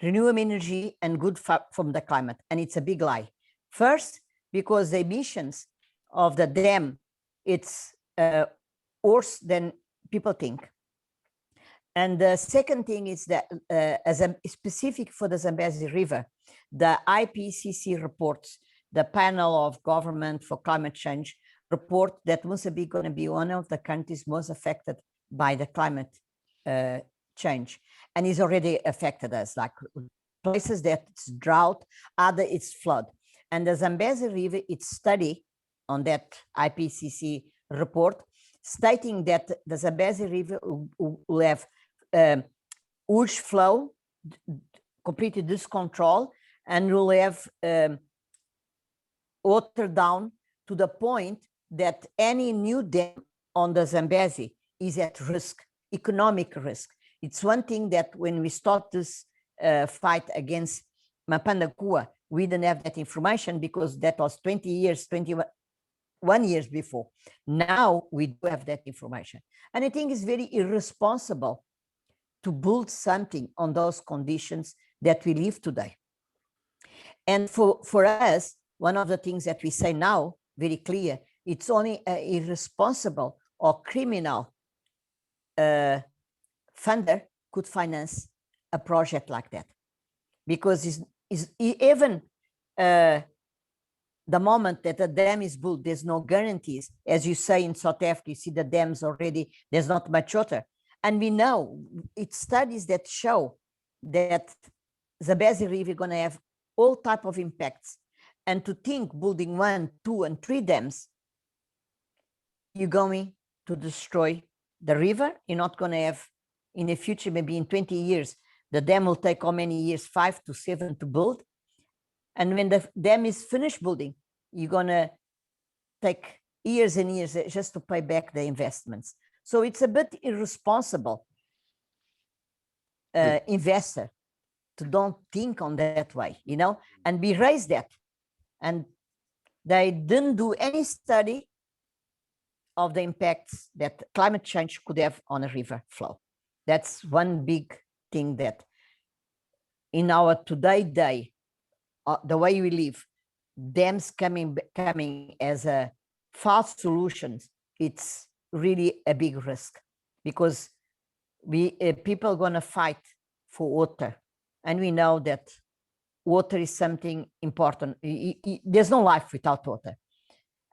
Speaker 2: renewable energy and good from the climate, and it's a big lie. First, because the emissions of the dam, it's worse than people think. And the second thing is that as a specific for the Zambezi River, the IPCC reports, the panel of government for climate change report that Mozambique is going to be one of the countries most affected by the climate change, and is already affected us, like places that it's drought, other it's flood. And the Zambezi River, its study on that IPCC report, stating that the Zambezi River will have huge flow, completely discontrol, and will have water down to the point that any new dam on the Zambezi is at risk, economic risk. It's one thing that when we start this fight against Mapanokua, we didn't have that information because that was 21 years before. Now we do have that information. And I think it's very irresponsible to build something on those conditions that we live today. And for us, one of the things that we say now, very clear, it's only irresponsible or criminal funder could finance a project like that, because even the moment that a dam is built, there's no guarantees. As you say, in South Africa, you see the dams already, there's not much water. And we know, it's studies that show that the Zambezi River is going to have all type of impacts. And to think building 1, 2, and 3 dams, you're going to destroy the river. You're not going to have, in the future, maybe in 20 years, the dam will take how many years? 5 to 7 to build. And when the dam is finished building, you're going to take years and years just to pay back the investments. So it's a bit irresponsible investor to don't think on that way, you know, and we raised that. And they didn't do any study of the impacts that climate change could have on a river flow. That's one big thing that in our today day, the way we live, dams coming as a fast solutions, it's really a big risk, because people are going to fight for water, and we know that water is something important. There's no life without water,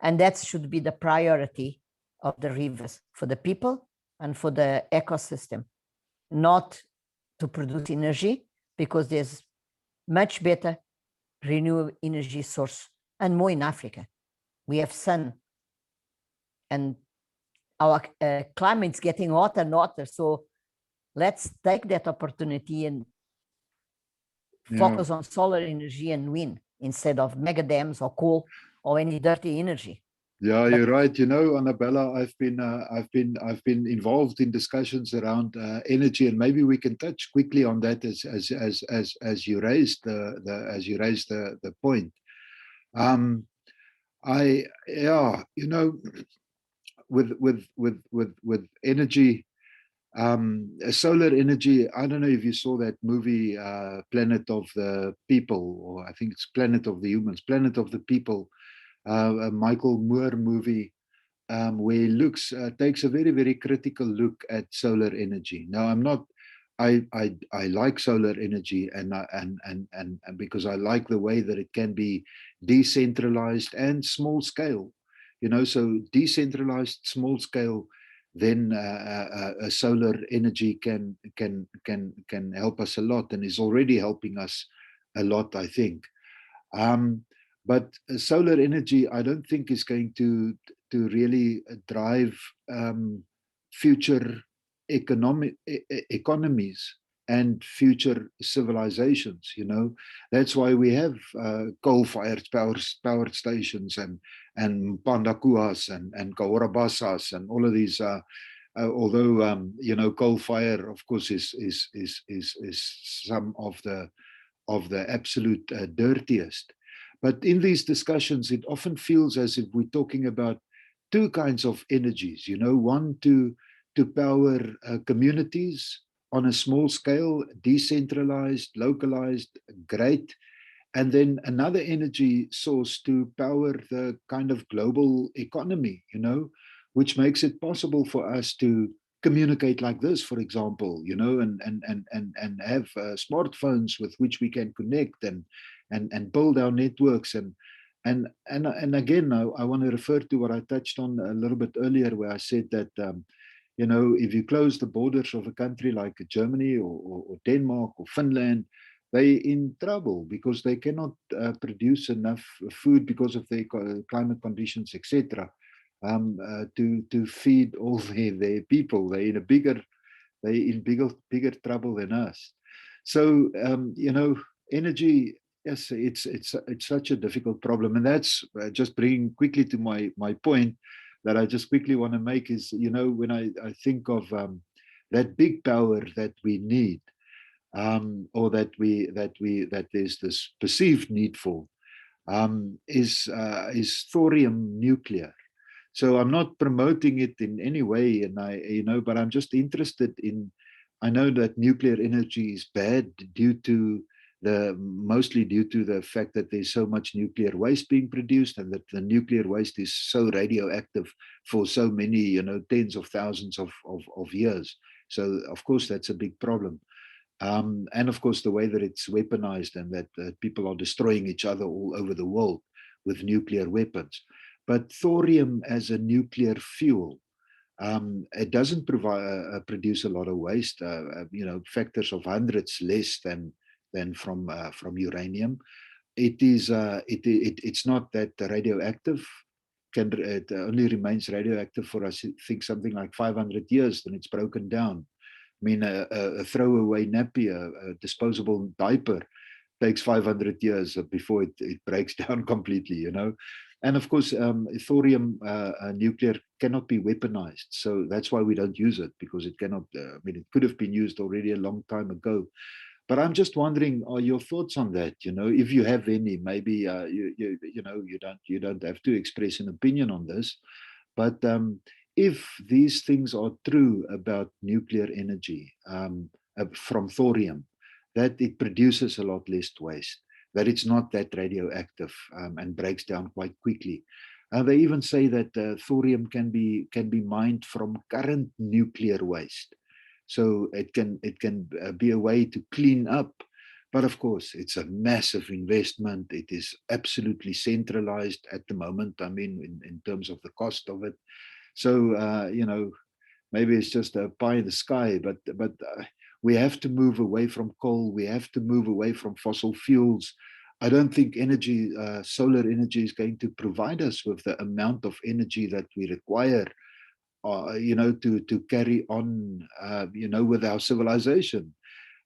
Speaker 2: and that should be the priority of the rivers for the people and for the ecosystem, not to produce energy, because there's much better renewable energy source, and more in Africa. We have sun, and our climate's getting hotter and hotter. So let's take that opportunity and focus on solar energy and wind instead of mega dams or coal or any dirty energy.
Speaker 1: Yeah, you're right. You know, Anabela, I've been involved in discussions around energy, and maybe we can touch quickly on that as you raised the point. You know, with energy, solar energy. I don't know if you saw that movie, Planet of the People, or I think it's Planet of the Humans, Planet of the People. A Michael Moore movie, where he takes a very, very critical look at solar energy. Now, I like solar energy, and because I like the way that it can be decentralized and small scale, you know, so decentralized, small scale, then solar energy can help us a lot, and is already helping us a lot, I think. But solar energy, I don't think, is going to really drive future economies and future civilizations. You know, that's why we have coal-fired power stations and Mapanokua and Kaorabasas and all of these. Although you know, coal fire, of course, is some of the absolute dirtiest. But in these discussions, it often feels as if we're talking about two kinds of energies, you know, one to power communities on a small scale, decentralized, localized, great, and then another energy source to power the kind of global economy, you know, which makes it possible for us to communicate like this, for example, you know, and have smartphones with which we can connect and build our networks. And again, I want to refer to what I touched on a little bit earlier, where I said that, you know, if you close the borders of a country like Germany or Denmark or Finland, they're in trouble because they cannot produce enough food because of their climate conditions, etc. To feed all their people. They're in bigger trouble than us. So you know, energy, yes, it's such a difficult problem, and that's just bringing quickly to my point that I just quickly want to make is, you know, when I think of that big power that we need, or that there's this perceived need for, is thorium nuclear. So I'm not promoting it in any way, and but I'm just interested in. I know that nuclear energy is bad mostly due to the fact that there's so much nuclear waste being produced, and that the nuclear waste is so radioactive for so many, tens of thousands of years. So of course that's a big problem. And of course the way that it's weaponized and that people are destroying each other all over the world with nuclear weapons. But thorium as a nuclear fuel, it doesn't produce a lot of waste, factors of hundreds less than from uranium. It's not that radioactive. It only remains radioactive for, I think, something like 500 years, then it's broken down. I mean, a throwaway nappy, a disposable diaper, takes 500 years before it breaks down completely, And of course, thorium nuclear cannot be weaponized. So that's why we don't use it, because it cannot, it could have been used already a long time ago. But I'm just wondering, are your thoughts on that? If you have any, maybe you don't have to express an opinion on this. But if these things are true about nuclear energy from thorium, that it produces a lot less waste, that it's not that radioactive and breaks down quite quickly. They even say that thorium can be mined from current nuclear waste. So it can be a way to clean up. But of course, it's a massive investment. It is absolutely centralized at the moment, in terms of the cost of it. So, maybe it's just a pie in the sky, but we have to move away from coal. We have to move away from fossil fuels. I don't think solar energy is going to provide us with the amount of energy that we require, to carry on, with our civilization,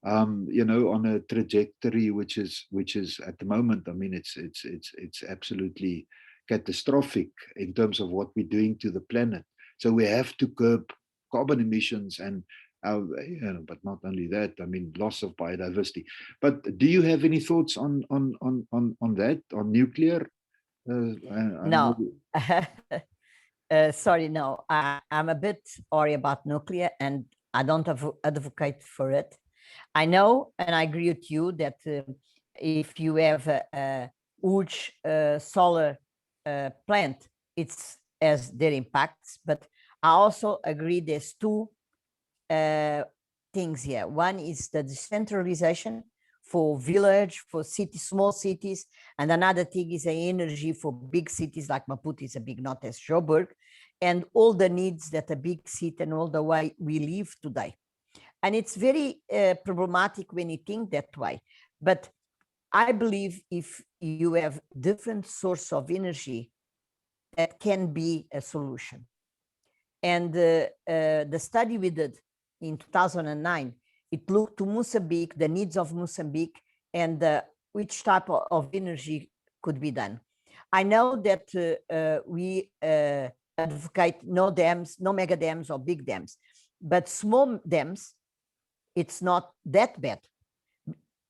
Speaker 1: on a trajectory which is at the moment, it's absolutely catastrophic in terms of what we're doing to the planet. So we have to curb carbon emissions and but not only that, loss of biodiversity. But do you have any thoughts on that, on nuclear?
Speaker 2: No. Sorry, no. I'm a bit worried about nuclear, and I don't advocate for it. I know, and I agree with you, that if you have a huge solar plant, it has their impacts. But I also agree there's two things here. One is the decentralization for village, for cities, small cities, and another thing is the energy for big cities like Maputo is a big, not as Joburg, and all the needs that a big city and all the way we live today. And it's very problematic when you think that way. But I believe if you have different source of energy, that can be a solution. And the study we did in 2009, it looked to Mozambique, the needs of Mozambique, and which type of energy could be done. I know that we advocate no dams, no mega dams or big dams, but small dams, it's not that bad.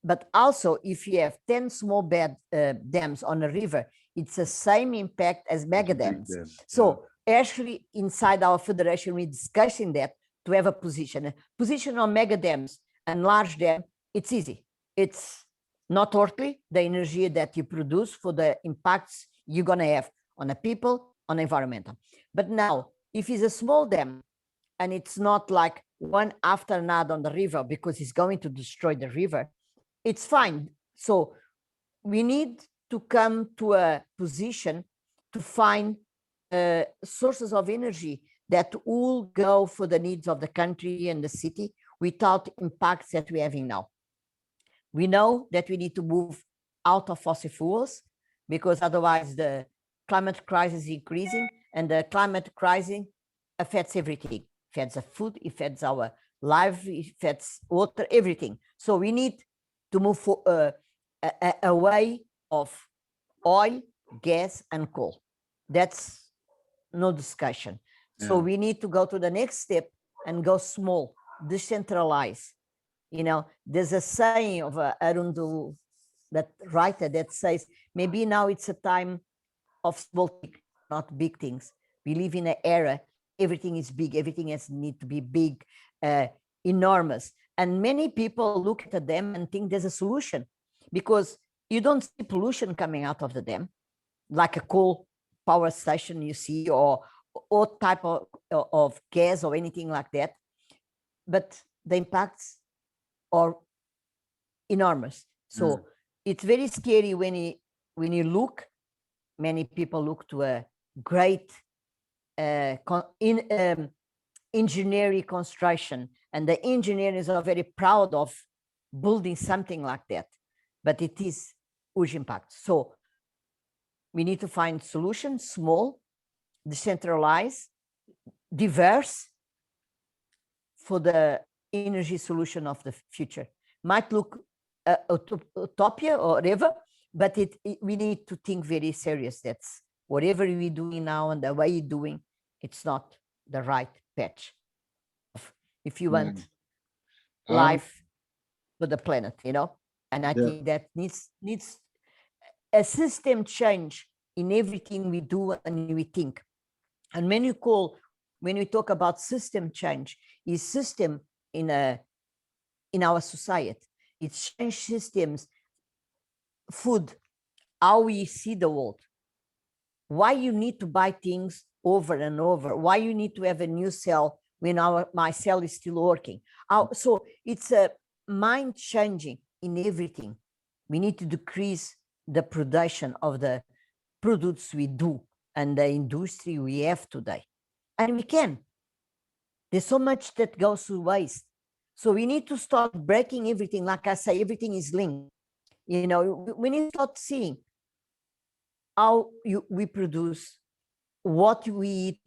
Speaker 2: But also, if you have 10 small dams on a river, it's the same impact as mega dams. So actually, inside our federation, we're discussing that to have a position on mega dams and large dam. It's easy. It's not worthly, the energy that you produce for the impacts you're going to have on the people, on the environmental. But now, if it's a small dam and it's not like one after another on the river because it's going to destroy the river, it's fine. So we need to come to a position to find sources of energy that will go for the needs of the country and the city without impacts that we're having now. We know that we need to move out of fossil fuels because otherwise the climate crisis is increasing, and the climate crisis affects everything. It affects the food, it affects our life, it affects water, everything. So we need to move for away of oil, gas, and coal. That's no discussion. Yeah. So we need to go to the next step and go small, decentralize. There's a saying of Arundel, that writer, that says, maybe now it's a time of small things, not big things. We live in an era, everything is big, everything has need to be big, enormous. And many people look at the dam and think there's a solution because you don't see pollution coming out of the dam, like a coal power station you see, or type of gas or anything like that. but the impacts are enormous. So it's very scary when you look. Many people look to a great engineering construction, and the engineers are very proud of building something like that, but it is huge impact. So we need to find solutions, small, decentralized, diverse, for the energy solution of the future. Might look utopia or whatever, but we need to think very serious. That's whatever we're doing now and the way you're doing, it's not the right patch if you want life for the planet, you know. And I think that needs a system change in everything we do and we think. And when we talk about system change, is system in our society. It's change systems, food, how we see the world. Why you need to buy things over and over? Why you need to have a new cell when my cell is still working? So it's a mind changing in everything. We need to decrease the production of the products we do and the industry we have today. And we can. There's so much that goes to waste. So we need to start breaking everything. Like I say, everything is linked. You know, we need to start seeing how we produce, what we eat,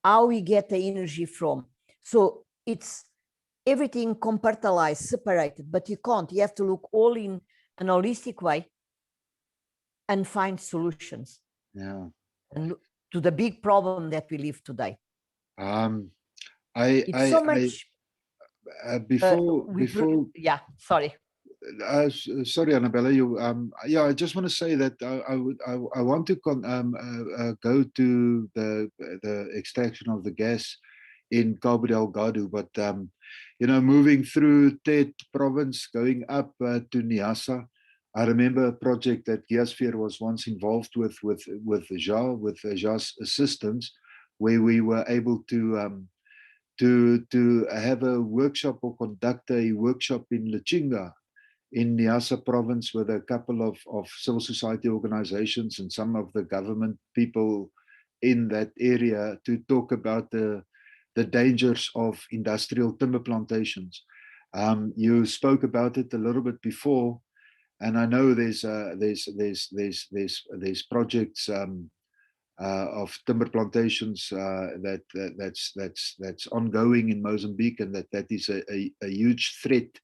Speaker 2: how we get the energy from. So it's everything compartmentalized, separated, but you can't. You have to look all in an holistic way and find solutions.
Speaker 1: Yeah.
Speaker 2: And look to the big problem that we live today.
Speaker 1: Before
Speaker 2: yeah, sorry.
Speaker 1: Sorry, Anabela. Yeah, I just want to say that I want to go to the extraction of the gas in Cabo Delgado, but you know, moving through Tet province, going up to Niassa. I remember a project that Geosphere was once involved with Ja's assistance, where we were able to have a workshop or conduct a workshop in Lichinga, in Niassa province, with a couple of civil society organizations and some of the government people in that area, to talk about the dangers of industrial timber plantations. You spoke about it a little bit before, and I know there's projects of timber plantations that's ongoing in Mozambique, and that is a huge threat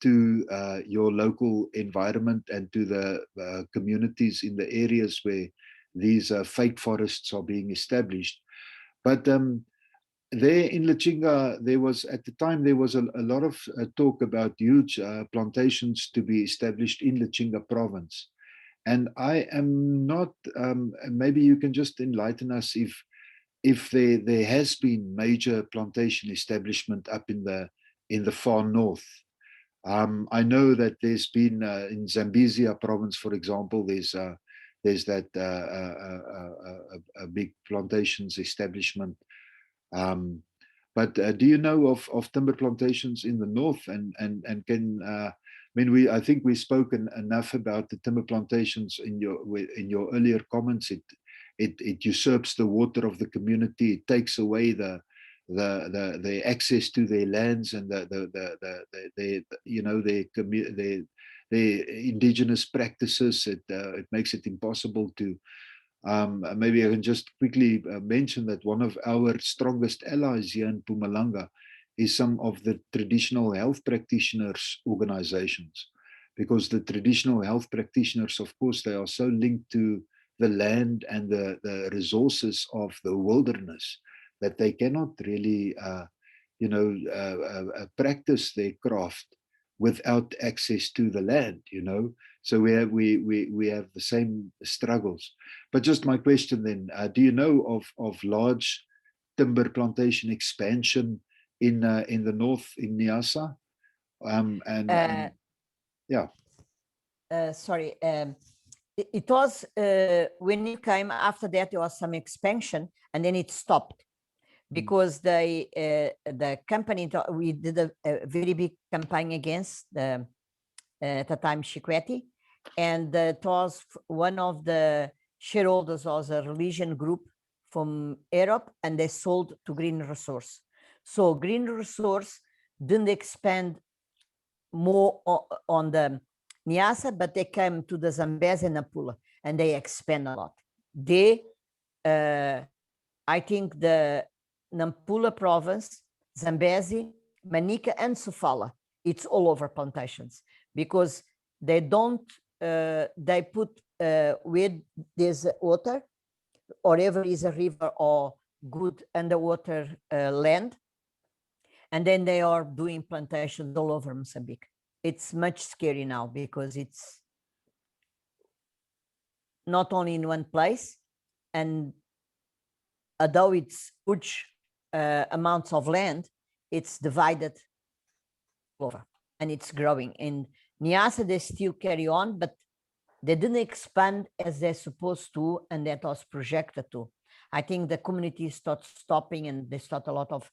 Speaker 1: to your local environment and to the communities in the areas where these fake forests are being established. But there in Lichinga, at the time there was a lot of talk about huge plantations to be established in Lichinga province. And I am not, maybe you can just enlighten us if there has been major plantation establishment up in the far north. I know that there's been in Zambezia province, for example, there's that a big plantations establishment. But do you know of timber plantations in the north? And can I think we've spoken enough about the timber plantations in your earlier comments. It usurps the water of the community. It takes away the access to their lands and their indigenous practices. It makes it impossible to. Maybe I can just quickly mention that one of our strongest allies here in Mpumalanga is some of the traditional health practitioners organizations, because the traditional health practitioners, of course, they are so linked to the land and the resources of the wilderness that they cannot really, practice their craft without access to the land, you know. So we have the same struggles. But just my question then, do you know of large timber plantation expansion in the north, in Niassa?
Speaker 2: Sorry, it was when you came after that, there was some expansion and then it stopped. because the company, we did a very big campaign against the at the time Shikweti, and it was one of the shareholders was a religion group from Europe, and they sold to Green Resource. So Green Resource didn't expand more on the Niassa, but they came to the Zambezi and Nampula, and they expand a lot. They, I think the Nampula province, Zambezi, Manica, and Sofala, it's all over plantations, because they don't, they put where there's water, or ever is a river or good underwater land, and then they are doing plantations all over Mozambique. It's much scary now, because it's not only in one place, and although it's huge amounts of land, it's divided over, and it's growing. In Niassa, they still carry on, but they didn't expand as they're supposed to, and that was projected to. I think the community started stopping, and they started a lot of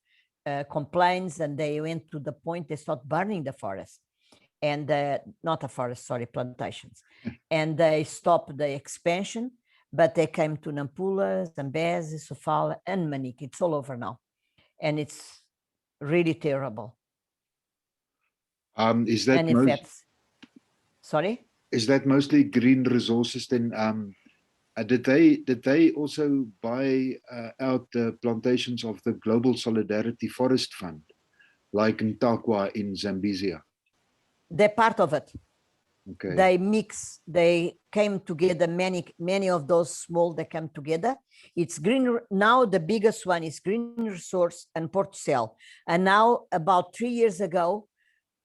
Speaker 2: complaints, and they went to the point they started burning the forest, and not a forest, sorry, plantations. And they stopped the expansion, but they came to Nampula, Zambezi, Sofala, and Manica. It's all over now, and it's really terrible.
Speaker 1: Is that
Speaker 2: sorry?
Speaker 1: Is that mostly Green Resources then? Did they also buy out the plantations of the Global Solidarity Forest Fund, like in Takwa in Zambezia?
Speaker 2: They're part of it.
Speaker 1: Okay.
Speaker 2: They mix, they came together, many of those small, they come together. It's Green, now the biggest one is Green Resource and Portucel. And now about 3 years ago,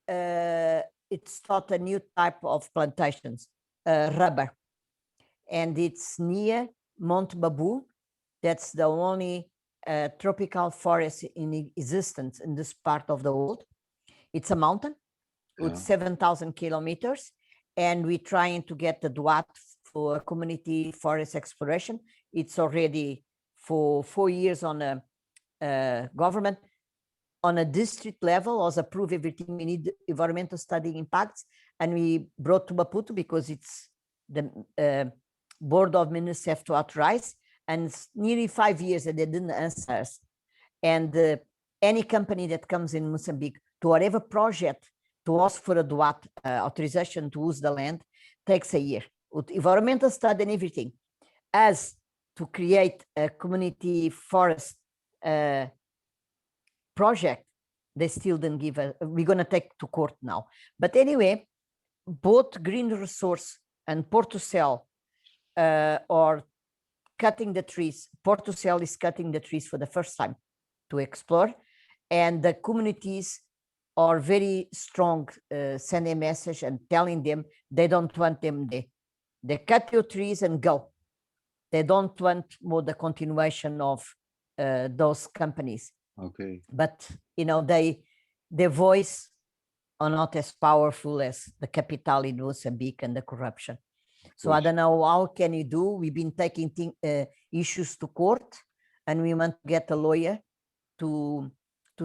Speaker 2: it started a new type of plantations, rubber. And it's near Mount Babu. That's the only tropical forest in existence in this part of the world. It's a mountain with 7,000 kilometers. And we're trying to get the DWAT for community forest exploration. It's already for 4 years on a government. On a district level, was approved everything. We need environmental study impacts, and we brought to Maputo because it's the board of ministers have to authorize, and it's nearly 5 years that they didn't answer us. And any company that comes in Mozambique to whatever project to ask for a DWAT authorization to use the land takes a year with environmental study and everything. As to create a community forest project, they still didn't give a, we're going to take to court now. But anyway, both Green Resource and Portucel are cutting the trees. Portucel is cutting the trees for the first time to explore, and the communities are very strong, sending a message and telling them they don't want them there. They cut your trees and go. They don't want more the continuation of those companies.
Speaker 1: Okay.
Speaker 2: But you know, their voice are not as powerful as the capital in Mozambique and the corruption. So I don't know, how can you do? We've been taking issues to court, and we want to get a lawyer to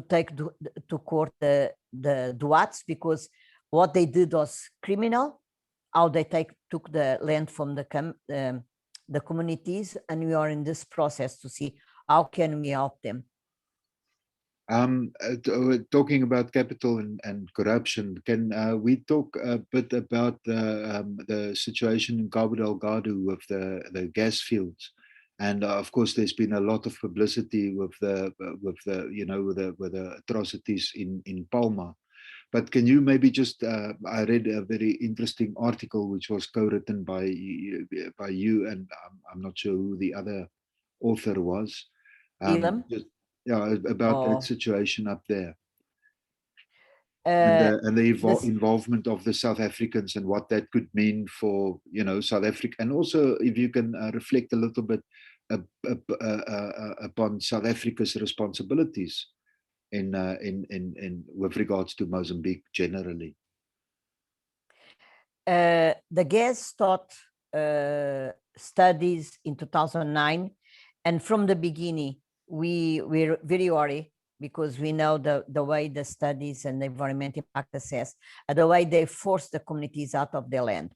Speaker 2: take to court the DWATs, because what they did was criminal, how they took the land from the communities, and we are in this process to see how can we help them.
Speaker 1: Talking about capital and corruption, can we talk a bit about the situation in Cabo Delgado with the gas fields? And of course, there's been a lot of publicity with the atrocities in Palma. But can you maybe just? I read a very interesting article which was co-written by you, and I'm not sure who the other author was. About that situation up there, and the involvement of the South Africans and what that could mean for South Africa, and also if you can reflect a little bit upon South Africa's responsibilities in with regards to Mozambique generally.
Speaker 2: The gas start studies in 2009, and from the beginning we're very worried because we know the way the studies and the environmental impact assess, the way they force the communities out of their land.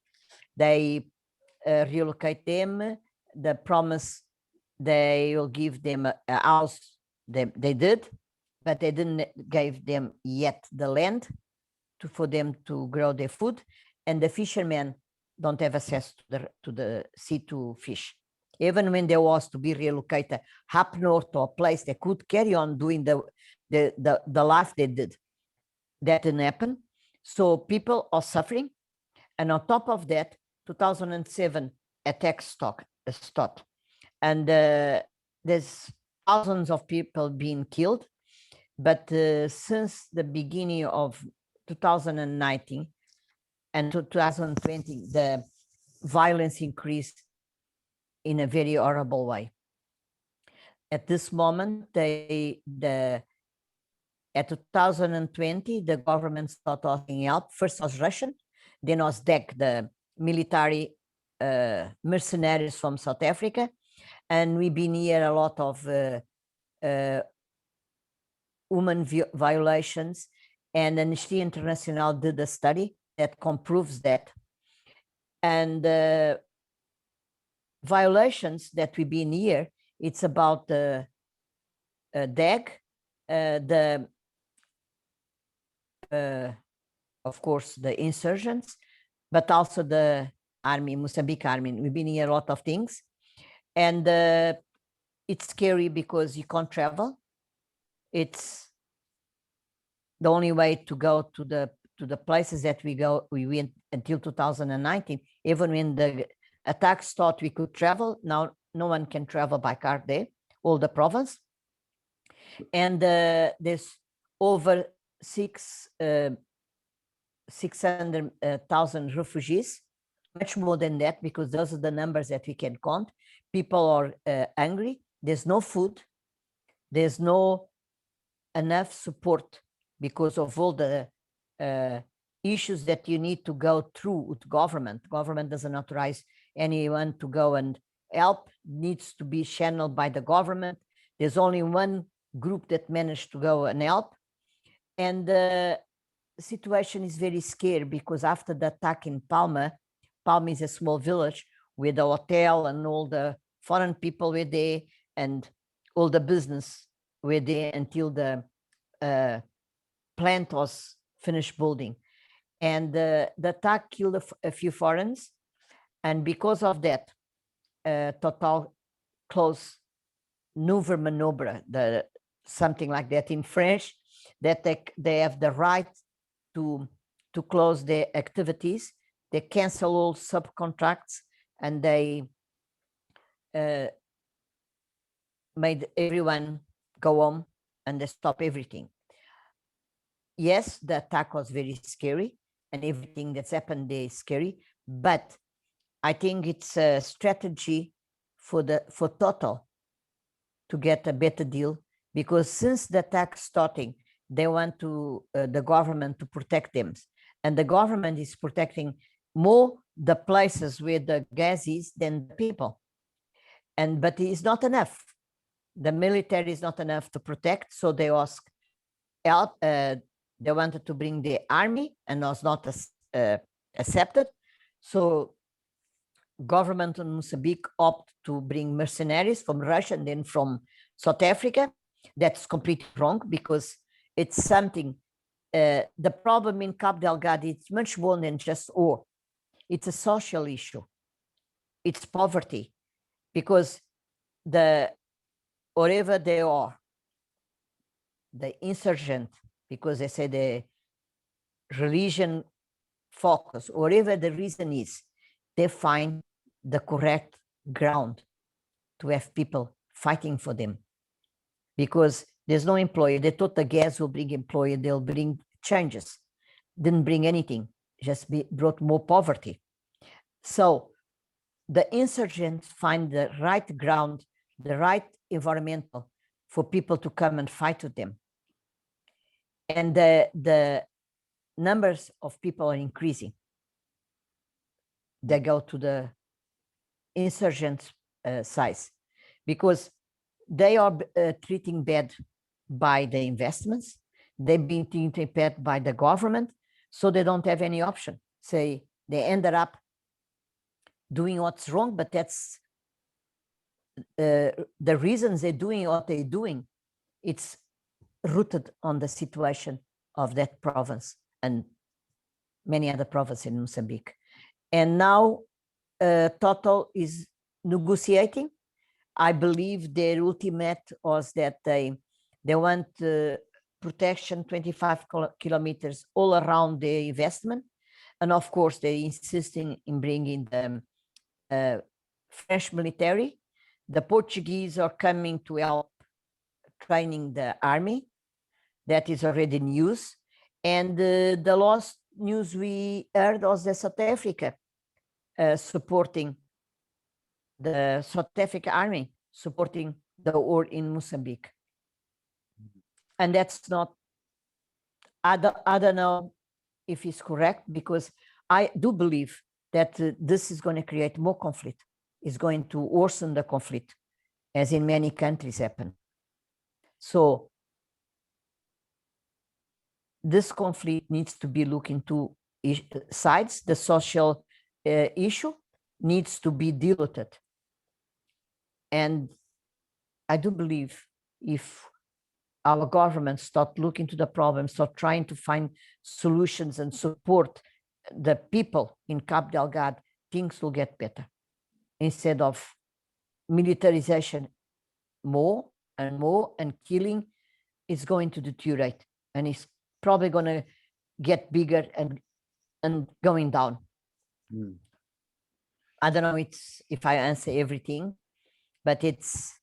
Speaker 2: They relocate them, the promise they will give them a house, they did, but they didn't give them yet the land for them to grow their food, and the fishermen don't have access to the sea to fish. Even when there was to be relocated up north to a place they could carry on doing the life they did, that didn't happen. So people are suffering, and on top of that, 2007 attack stopped, and there's thousands of people being killed. But since the beginning of 2019 and 2020, the violence increased in a very horrible way. At this moment, at 2020, the government started offering help. First was Russian, then was DEC, the military mercenaries from South Africa. And we've been here a lot of women violations, and Amnesty International did a study that comproves that. And violations that we've been here, it's about the DEG, of course, the insurgents, but also the army, Mozambique army. We've been here a lot of things. And it's scary because you can't travel. It's the only way to go to the places that we went until 2019. Even when the attacks thought we could travel, now no one can travel by car there, all the province. And there's over 600,000 refugees, much more than that, because those are the numbers that we can count. People are angry. There's no food. There's no enough support because of all the issues that you need to go through with government. Government doesn't authorize anyone to go and help, needs to be channeled by the government. There's only one group that managed to go and help. And the situation is very scary because after the attack in Palma is a small village with the hotel and all the foreign people were there and all the business were there until the plant was finished building. And the attack killed a few foreigners. And because of that, Total closed Nouvelle Manobra, something like that in French, that they have the right to close their activities. They cancel all subcontracts and they made everyone go home and they stop everything. Yes, the attack was very scary and everything that's happened there is scary, but I think it's a strategy for Total to get a better deal, because since the attack starting, they want the government to protect them, and the government is protecting more the places where the gas is than the people. But it's not enough. The military is not enough to protect, so they ask help. They wanted to bring the army and was not accepted. So government in Mozambique opted to bring mercenaries from Russia and then from South Africa. That's completely wrong because it's something, the problem in Cabo Delgado, it's much more than just war. It's a social issue. It's poverty, because wherever they are, the insurgent, because they say the religion focus, whatever the reason is, they find the correct ground to have people fighting for them, because there's no employer. They thought the gas will bring employer, they'll bring changes. Didn't bring anything, just brought more poverty. So the insurgents find the right ground, the right environmental for people to come and fight with them. And the numbers of people are increasing. They go to the insurgent size, because they are treating bad by the investments. They've been treated bad by the government, so they don't have any option. Say they ended up doing what's wrong, but that's the reasons they're doing what they're doing. It's rooted on the situation of that province and many other provinces in Mozambique. And now Total is negotiating. I believe their ultimate was that they want protection 25 kilometers all around the investment. And of course, they're insisting in bringing the French military. The Portuguese are coming to help training the army. That is already news. And the last news we heard was that South Africa supporting the South Africa army, supporting the war in Mozambique. And that's not, I don't know if it's correct, because I do believe that this is going to create more conflict. It's going to worsen the conflict, as in many countries happen. So this conflict needs to be looked into sides. The social issue needs to be diluted. And I do believe if our government start looking to the problem, start trying to find solutions and support the people in Cabo Delgado, things will get better. Instead of militarization more and killing, it's going to deteriorate, and it's probably going to get bigger and going down. I don't know if I answer everything, but it's,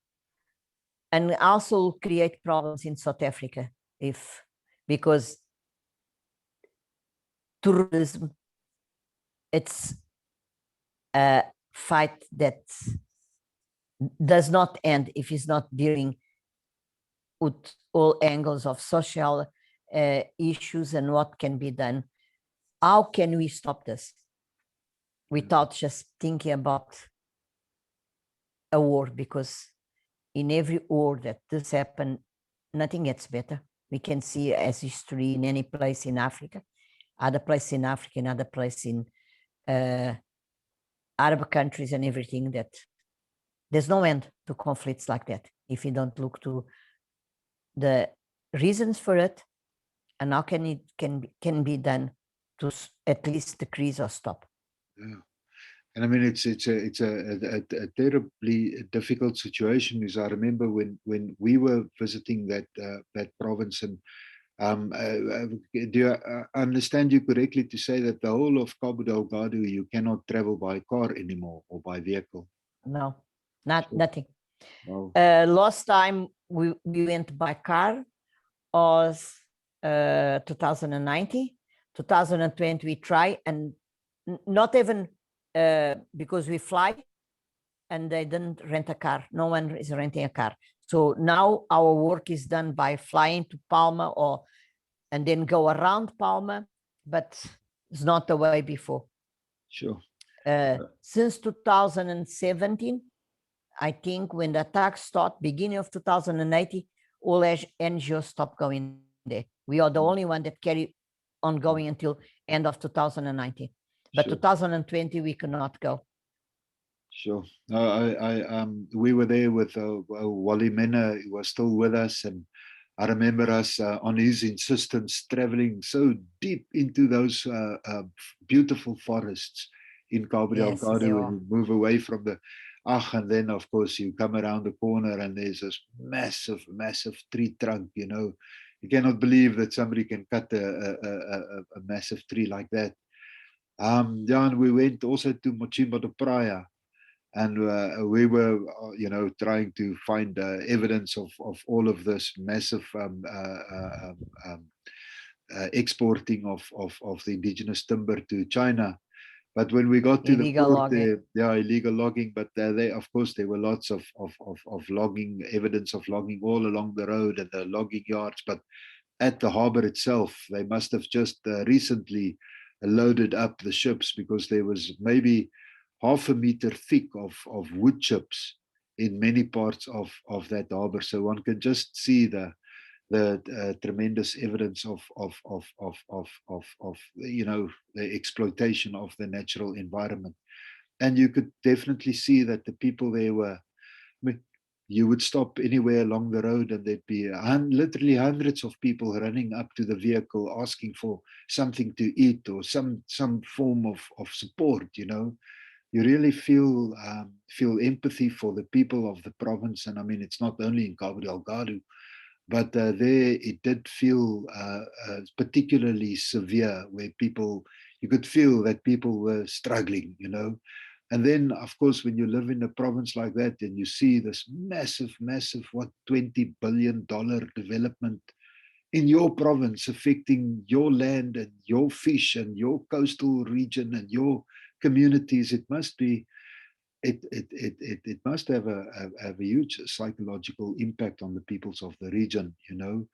Speaker 2: and also create problems in South Africa because tourism, it's a fight that does not end if it's not dealing with all angles of social issues and what can be done. How can we stop this without just thinking about a war? Because in every war that this happened, nothing gets better. We can see as history in any place in Africa, other place in Africa, and other place in Arab countries and everything, that there's no end to conflicts like that if you don't look to the reasons for it and how can it can be done to at least decrease or stop.
Speaker 1: Yeah. And I mean, it's a terribly difficult situation. Because I remember when we were visiting that province, and do I understand you correctly to say that the whole of Cabo Delgado you cannot travel by car anymore or by vehicle?
Speaker 2: No, nothing.
Speaker 1: Wow.
Speaker 2: Last time we went by car was 2019. 2020 we try, and not even because we fly, and they didn't rent a car. No one is renting a car. So now our work is done by flying to Palma and then go around Palma, but it's not the way before.
Speaker 1: Sure.
Speaker 2: Since 2017, I think when the attack started, beginning of 2018, all NGOs stopped going there. We are the only one that carry on going until end of 2019. But
Speaker 1: Sure.
Speaker 2: 2020, we cannot go.
Speaker 1: Sure. We were there with Wally Mena. He was still with us, and I remember us on his insistence traveling so deep into those beautiful forests in Cabo Delgado, and you move away from the and then of course you come around the corner and there's this massive tree trunk. You know, you cannot believe that somebody can cut a massive tree like that. Yeah, and we went also to Mochimba de Praia, and we were, trying to find evidence of all of this massive exporting of the indigenous timber to China. But when we got to
Speaker 2: illegal
Speaker 1: the port,
Speaker 2: logging.
Speaker 1: Illegal logging. But of course, there were lots of logging, evidence of logging all along the road and the logging yards. But at the harbor itself, they must have just recently loaded up the ships, because there was maybe half a meter thick of wood chips in many parts of that harbor. So one can just see the tremendous evidence of you know, the exploitation of the natural environment. And you could definitely see that the people there were, you would stop anywhere along the road and there'd be literally hundreds of people running up to the vehicle asking for something to eat or some form of support, you know. You really feel empathy for the people of the province. And I mean, it's not only in Cabo Delgado, but there it did feel particularly severe, where you could feel that people were struggling, you know. And then, of course, when you live in a province like that and you see this massive, what, $20 billion development in your province affecting your land and your fish and your coastal region and your communities, it must be, it must have a huge psychological impact on the peoples of the region, you know.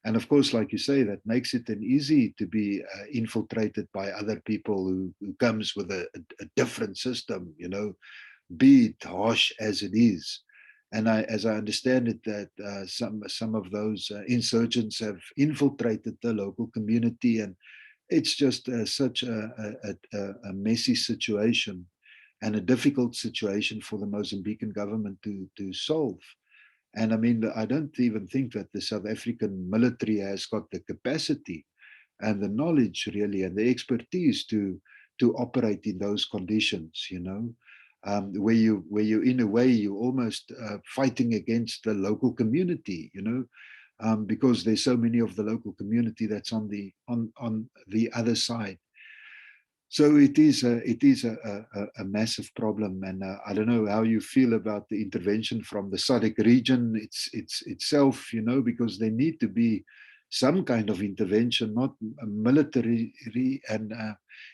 Speaker 1: And of course, like you say, that makes it an easy to be infiltrated by other people who comes with a different system, you know, be it harsh as it is. And as I understand it, that some of those insurgents have infiltrated the local community, and it's just such a messy situation and a difficult situation for the Mozambican government to solve. And I mean, I don't even think that the South African military has got the capacity and the knowledge really and the expertise to operate in those conditions, you know, where you in a way you're almost fighting against the local community, you know, because there's so many of the local community that's on the other side. So it is a massive problem, and I don't know how you feel about the intervention from the SADC region itself, you know, because there need to be some kind of intervention, not military, and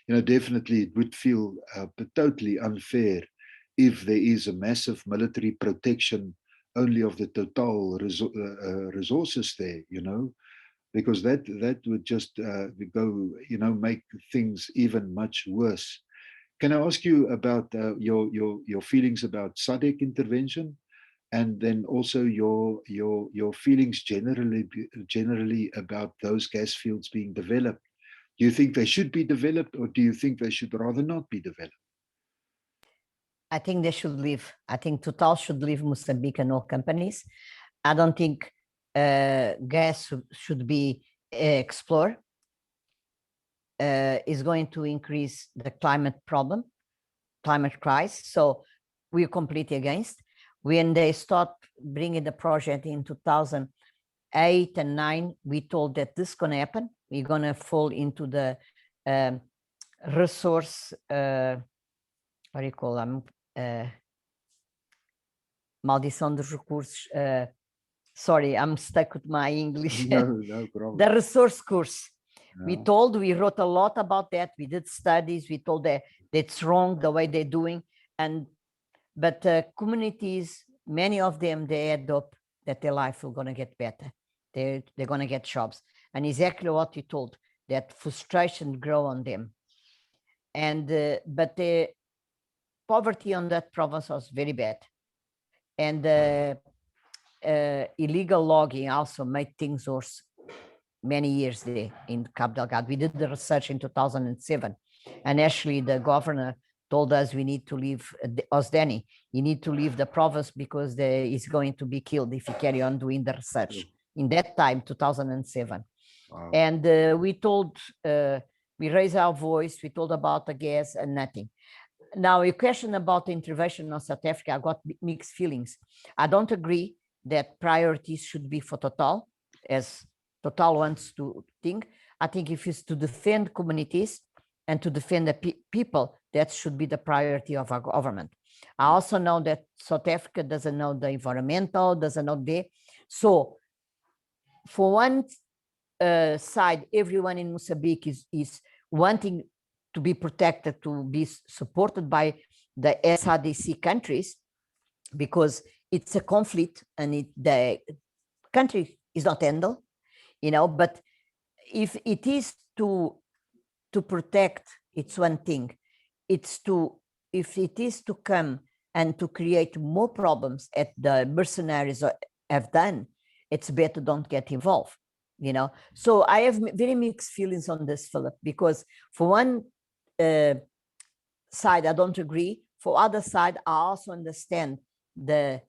Speaker 1: you know, definitely it would feel totally unfair if there is a massive military protection only of the total resources there, you know. Because that would just go, you know, make things even much worse. Can I ask you about your feelings about SADC intervention, and then also your feelings generally about those gas fields being developed? Do you think they should be developed, or do you think they should rather not be developed?
Speaker 2: I think they should leave. I think Total should leave Mozambique and all companies. I don't think gas should be explored. Is going to increase the climate problem, climate crisis. So we're completely against. When they start bringing the project in 2008 and 2009, we told that this is going to happen. We're going to fall into the resource, what do you call them? Maldição dos recursos. Sorry, I'm stuck with my English.
Speaker 1: No problem.
Speaker 2: The resource course.
Speaker 1: No.
Speaker 2: We wrote a lot about that. We did studies. We told that it's wrong the way they're doing. But communities, many of them, they add up that their life will going to get better. They're going to get jobs. And exactly what you told, that frustration grow on them. And but the poverty on that province was very bad. And illegal logging also made things worse many years there in Cabo Delgado. We did the research in 2007, and actually the governor told us we need to leave, Osdani, you need to leave the province because he's going to be killed if you carry on doing the research. In that time, 2007. Wow. And we told, we raised our voice, we told about the gas and nothing. Now, a question about the intervention of South Africa, I got mixed feelings. I don't agree that priorities should be for Total, as Total wants to think. I think if it's to defend communities and to defend the people, that should be the priority of our government. I also know that South Africa doesn't know the environmental, doesn't know the, so for one side, everyone in Mozambique is wanting to be protected, to be supported by the SADC countries, because it's a conflict and the country is not handled, you know. But if it is to protect, it's one thing. It's to, if it is to come and to create more problems at the mercenaries have done, it's better don't get involved, you know. So I have very mixed feelings on this, Philip, because for one side, I don't agree. For other side, I also understand the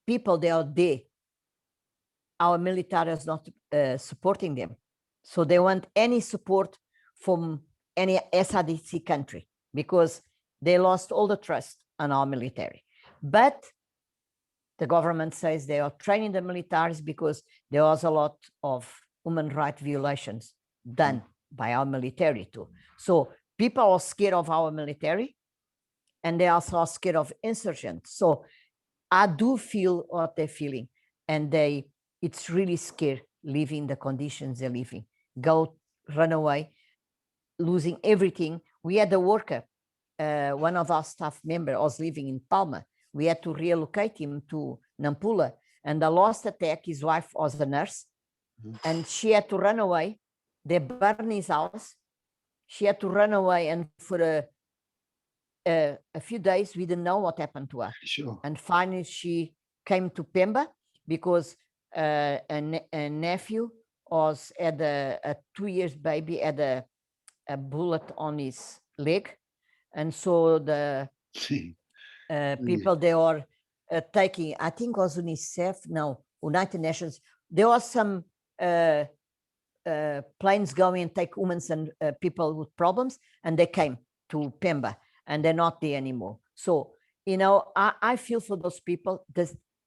Speaker 2: people, they are there. Our military is not supporting them. So they want any support from any SADC country because they lost all the trust on our military. But the government says they are training the militaries because there was a lot of human rights violations done by our military too. So people are scared of our military and they also are scared of insurgents. So I do feel what they're feeling, and it's really scary living the conditions they're living. Go, run away, losing everything. We had a worker, one of our staff members was living in Palma. We had to relocate him to Nampula, and the last attack, his wife was a nurse, and she had to run away. They burned his house. She had to run away, and for a few days, we didn't know what happened to her.
Speaker 1: Sure.
Speaker 2: And finally, she came to Pemba because a nephew had a 2 years baby, had a bullet on his leg. And so the people, they are taking, I think was UNICEF, no, United Nations. There was some planes going and take women and people with problems, and they came to Pemba. And they're not there anymore. So, you know, I feel for those people,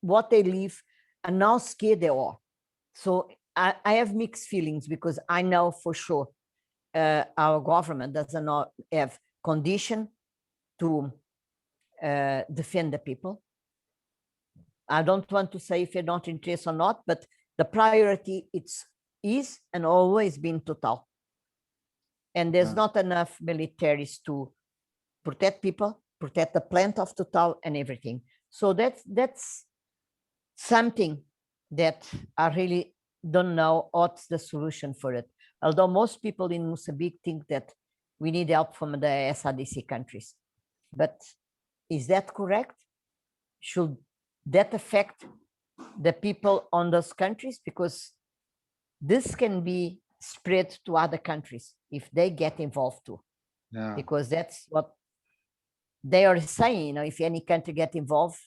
Speaker 2: what they live and how scared they are. So I have mixed feelings because I know for sure our government does not have condition to defend the people. I don't want to say if you're not interested or not, but the priority is and always been Total. And there's not enough militaries to protect people, protect the plant of Total and everything. So that's something that I really don't know what's the solution for it. Although most people in Mozambique think that we need help from the SADC countries. But is that correct? Should that affect the people on those countries? Because this can be spread to other countries if they get involved too. Yeah. Because that's what they are saying, you know, if any country get involved,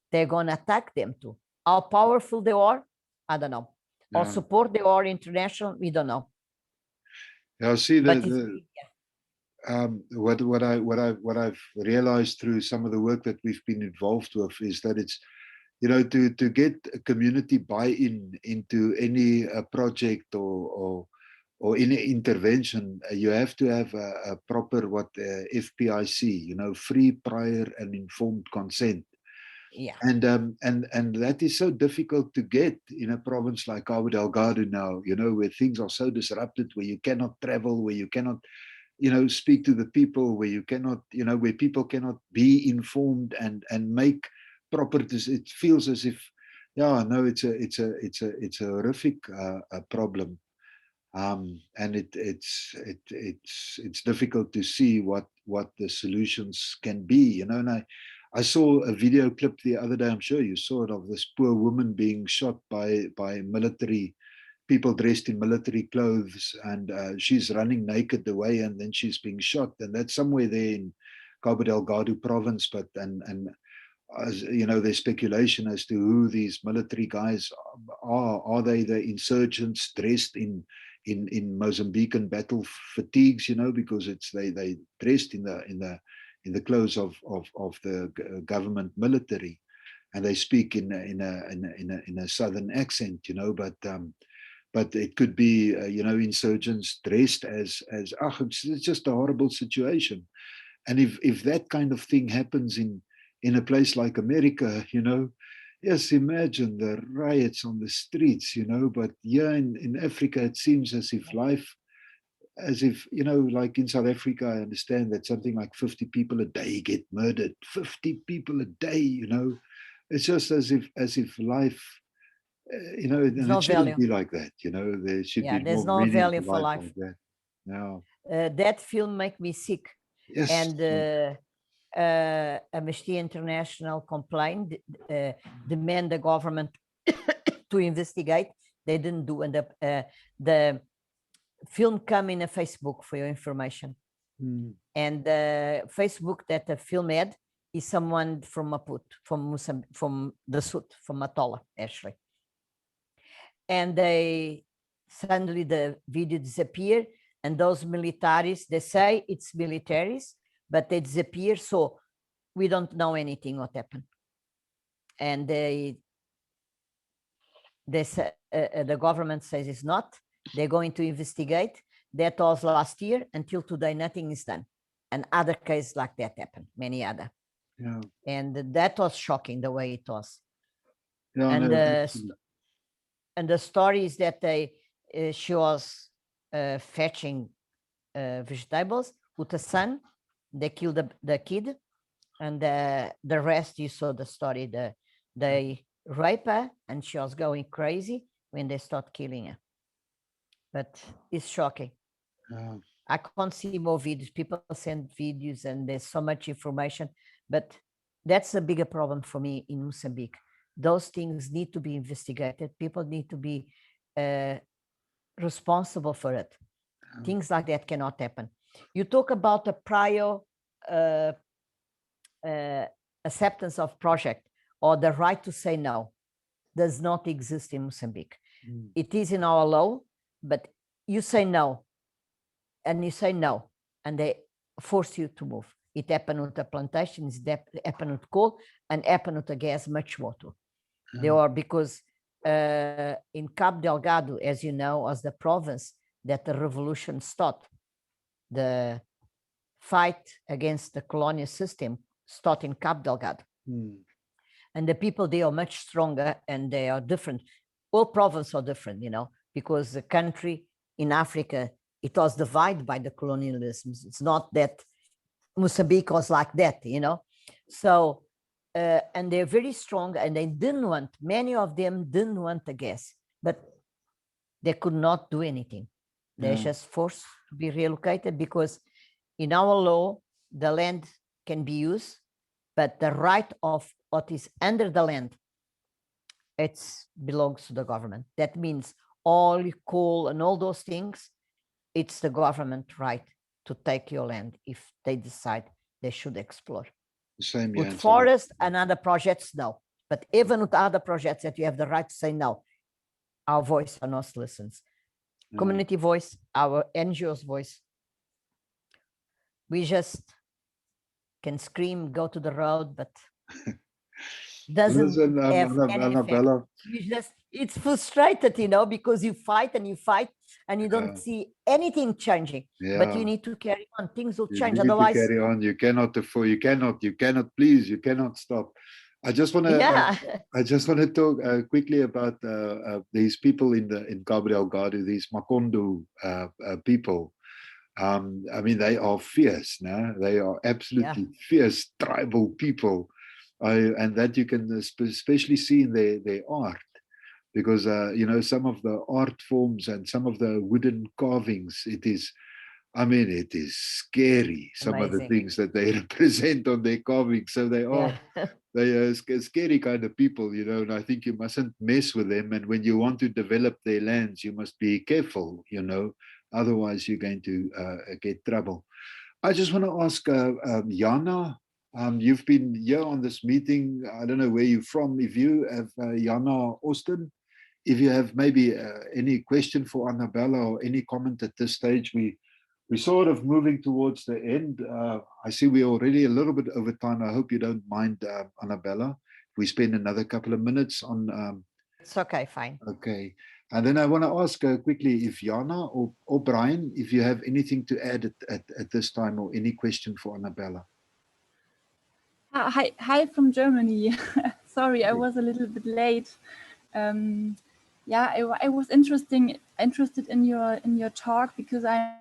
Speaker 2: they're going to attack them too. How powerful they are, I don't know. Yeah. Or support they are international, we don't know.
Speaker 1: Yeah, see what I've realized through some of the work that we've been involved with is that it's, you know, to get a community buy-in into any project or any intervention, you have to have a proper FPIC, you know, free, prior, and informed consent.
Speaker 2: Yeah.
Speaker 1: And that is so difficult to get in a province like Cabo Delgado now, you know, where things are so disrupted, where you cannot travel, where you cannot, you know, speak to the people, where you cannot, you know, where people cannot be informed and make proper. It feels as if, yeah, no, it's a horrific problem. And it's difficult to see what the solutions can be, you know. And I saw a video clip the other day, I'm sure you saw it, of this poor woman being shot by military people dressed in military clothes, and she's running naked away, and then she's being shot, and that's somewhere there in Cabo Delgado province. But and as you know, there's speculation as to who these military guys are. Are they the insurgents dressed in Mozambican battle fatigues, you know, because it's they dressed in the clothes of the government military, and they speak in a southern accent, you know, but it could be you know, insurgents dressed as it's just a horrible situation. And if that kind of thing happens in a place like America, you know, yes, imagine the riots on the streets, you know. But here in Africa, it seems as if life, as if, you know, like in South Africa, I understand that something like 50 people a day get murdered. 50 people a day, you know. It's just as if life, you know, and it shouldn't be like that, you know. There should be
Speaker 2: there's
Speaker 1: more
Speaker 2: no value for
Speaker 1: life like that. No.
Speaker 2: That film make me sick.
Speaker 1: Yes.
Speaker 2: And Amnesty International complained, demand the government to investigate. They didn't do, and the film come in a Facebook for your information. And Facebook that the film had is someone from Maputo, from Mozambique, from the Sud, from Matola, actually. And they suddenly the video disappeared, and those militaries, they say it's militaries, but they disappear, so we don't know anything what happened. And they say, the government says it's not. They're going to investigate. That was last year. Until today, nothing is done. And other cases like that happen, many other.
Speaker 1: Yeah.
Speaker 2: And that was shocking the way it was.
Speaker 1: Yeah,
Speaker 2: and,
Speaker 1: no,
Speaker 2: and the story is that she was fetching vegetables with the son. They killed the kid, and the rest, you saw the story. They rape her, and she was going crazy when they start killing her. But it's shocking.
Speaker 1: yeah.
Speaker 2: I can't see more videos. People send videos, and there's so much information. But that's a bigger problem for me in Mozambique. Those things need to be investigated. People need to be responsible for it.
Speaker 1: Yeah.
Speaker 2: Things like that cannot happen. You talk about the prior acceptance of project or the right to say no. Does not exist in Mozambique. It is in our law, but you say no, and you say no, and they force you to move. It happened with the plantations, it happened with coal, and happened with the gas much more too. They are, because in Cabo Delgado, as you know, was the province that the revolution started. The fight against the colonial system started in Cabo Delgado. And the people, they are much stronger, and they are different. All provinces are different, you know, because the country in Africa, it was divided by the colonialism. It's not that Mozambique was like that, you know. So, and they're very strong, and they didn't want, many of them didn't want the gas, but they could not do anything. They're just forced to be relocated, because in our law, the land can be used, but the right of what is under the land, it belongs to the government. That means all coal and all those things, it's the government right to take your land if they decide they should explore.
Speaker 1: Same,
Speaker 2: with forest and other projects, no. But even with other projects that you have the right to say no, our voice are not listened. Community voice, our NGO's voice. We just can scream, go to the road, but doesn't have any effect. You just, it's frustrated, you know, because you fight and you fight and you don't see anything changing. But you need to carry on. Things will change. Otherwise,
Speaker 1: carry on. You cannot afford. You cannot please. You cannot stop. I just want to. I just want to talk quickly about these people in Cabo Delgado. These Makondo people. I mean, they are fierce. No, they are absolutely fierce tribal people. And that you can especially see in their art, because you know, some of the art forms and some of the wooden carvings, it is, I mean, it is scary. Some of the things that they represent on their carvings. So they are they are scary kind of people, you know. And I think you mustn't mess with them. And when you want to develop their lands, you must be careful, you know. Otherwise, you're going to get trouble. I just want to ask Jana. You've been here on this meeting. I don't know where you're from. If you have Jana Austin, if you have maybe any question for Anabela or any comment at this stage, we're sort of moving towards the end. I see we're already a little bit over time. I hope you don't mind, Anabela. If we spend another couple of minutes on.
Speaker 2: It's okay, fine.
Speaker 1: Okay. And then I want to ask quickly if Jana or Brian, if you have anything to add at this time, or any question for Anabela.
Speaker 4: Hi from Germany. Sorry, I was a little bit late. Yeah, I was interested in your talk, because I'm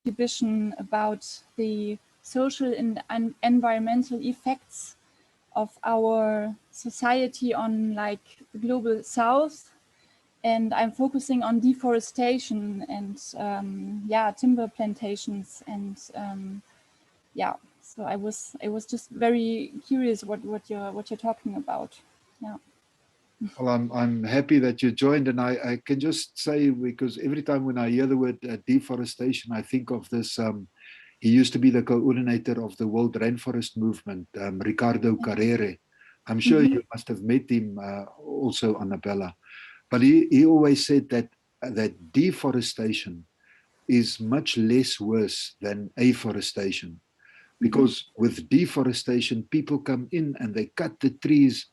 Speaker 4: exhibition about the social and environmental effects of our society on, like, the global south. and I'm focusing on deforestation and yeah, timber plantations, and yeah. So I was just very curious what you're talking about. Yeah.
Speaker 1: Well, I'm happy that you joined, and I can just say, because every time when I hear the word deforestation, I think of this. He used to be the coordinator of the World Rainforest Movement, Ricardo Carrere. I'm sure you must have met him also, Anabela. But he always said that that deforestation is much less worse than afforestation, because with deforestation, people come in and they cut the trees.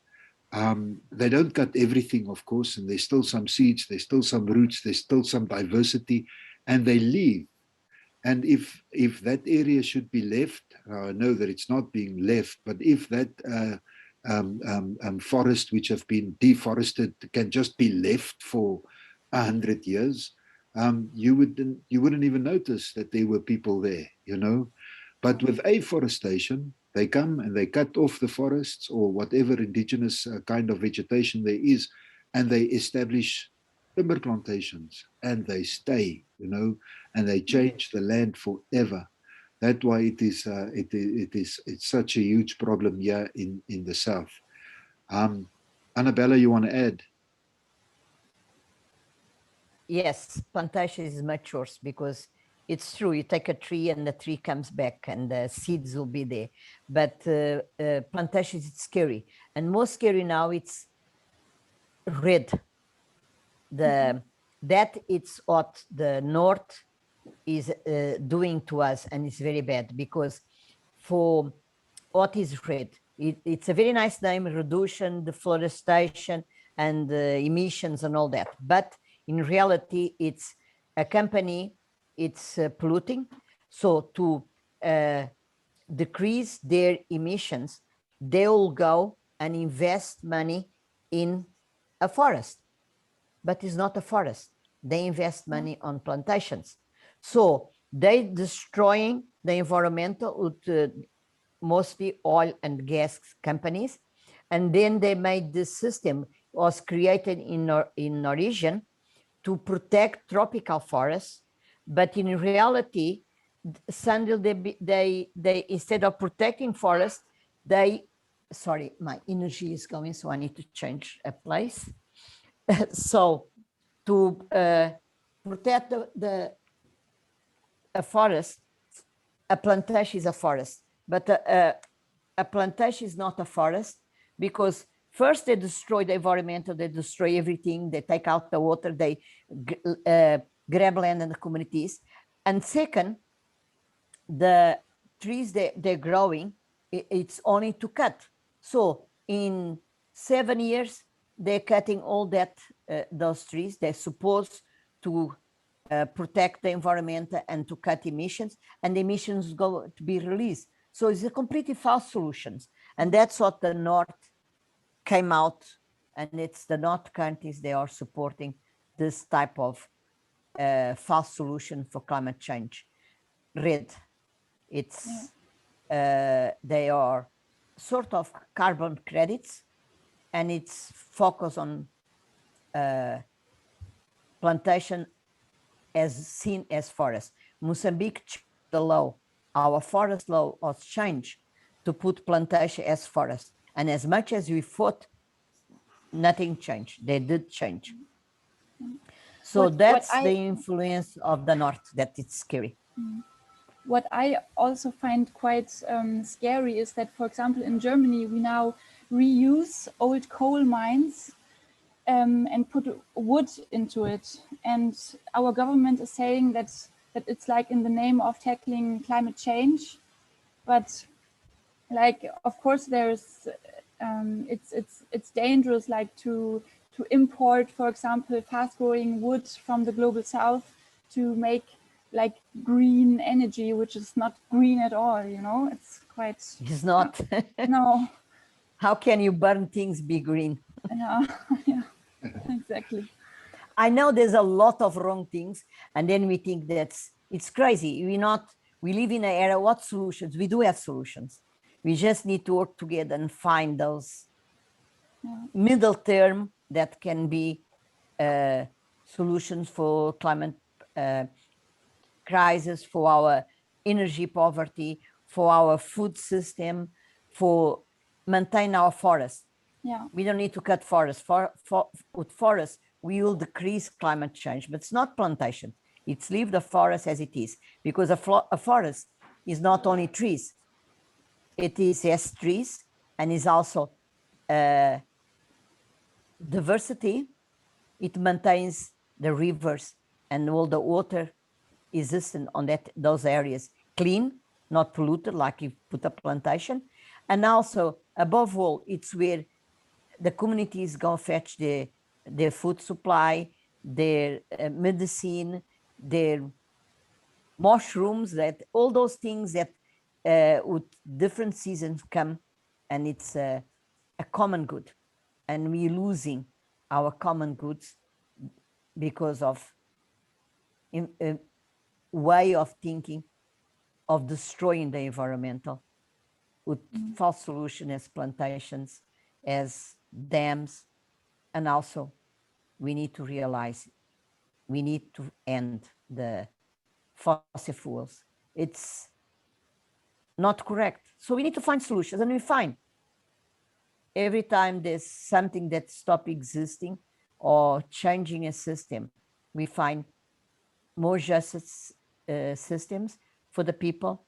Speaker 1: They don't cut everything, of course, and there's still some seeds, there's still some roots, there's still some diversity, and they leave. And if that area should be left, I know that it's not being left, but if that forest which have been deforested can just be left for 100 years, you wouldn't even notice that there were people there, you know. But with afforestation, they come and they cut off the forests or whatever indigenous kind of vegetation there is, and they establish timber plantations, and they stay, you know, and they change the land forever. That's why it's such a huge problem here in the south. Anabela, you want to add?
Speaker 2: Yes, plantation is much worse because it's true. You take a tree and the tree comes back and the seeds will be there. But plantations, it's scary. And more scary now, it's red. That it's what the North is doing to us, and it's very bad because for what is red, it's a very nice name, reduction, deforestation, and emissions and all that. But in reality, it's a company, it's polluting. So to decrease their emissions, they will go and invest money in a forest, but it's not a forest. They invest money on plantations. So they destroying the environmental with mostly oil and gas companies. And then they made this system, was created in Norwegian to protect tropical forests. But in reality, suddenly they instead of protecting forests, sorry, my energy is going, so I need to change a place. So to protect a forest, a plantation is a forest, but a plantation is not a forest, because first they destroy the environment, they destroy everything, they take out the water, they grab land in the communities. And second, the trees they're growing, it's only to cut. So in 7 years, they're cutting all that those trees. They're supposed to protect the environment and to cut emissions, and the emissions go to be released. So it's a completely false solutions. And that's what the North came out, and it's the North countries, they are supporting this type of false solution for climate change. Red, it's they are sort of carbon credits, and it's focused on plantation as seen as forest. Mozambique changed the law. Our forest law was changed to put plantation as forest. And as much as we fought, nothing changed. They did change. So that's the influence of the North, that it's scary.
Speaker 4: What I also find quite scary is that, for example, in Germany, we now reuse old coal mines and put wood into it. And our government is saying that it's like in the name of tackling climate change. But like, of course, there's it's dangerous, like to import, for example, fast-growing wood from the global south to make like green energy, which is not green at all. You know, it's quite.
Speaker 2: It's not.
Speaker 4: No.
Speaker 2: How can you burn things be green?
Speaker 4: Yeah. Yeah. Exactly.
Speaker 2: I know there's a lot of wrong things, and then we think it's crazy. We live in an era. What solutions? We do have solutions. We just need to work together and find those middle term that can be solutions for climate crisis, for our energy poverty, for our food system, for maintain our forests.
Speaker 4: Yeah.
Speaker 2: We don't need to cut forests. With forests, we will decrease climate change, but it's not plantation. It's leave the forest as it is, because a forest is not only trees. It is yes, trees, and is also diversity. It maintains the rivers and all the water existing on those areas clean, not polluted like you put a plantation. And also, above all, it's where the communities go fetch their food supply, their medicine, their mushrooms, that all those things that with different seasons come, and it's a common good. And we're losing our common goods because of a way of thinking of destroying the environmental with false solution as plantations, as dams. And also we need to realize we need to end the fossil fuels. It's not correct. So we need to find solutions, and we find every time there's something that stops existing or changing a system, we find more justice systems for the people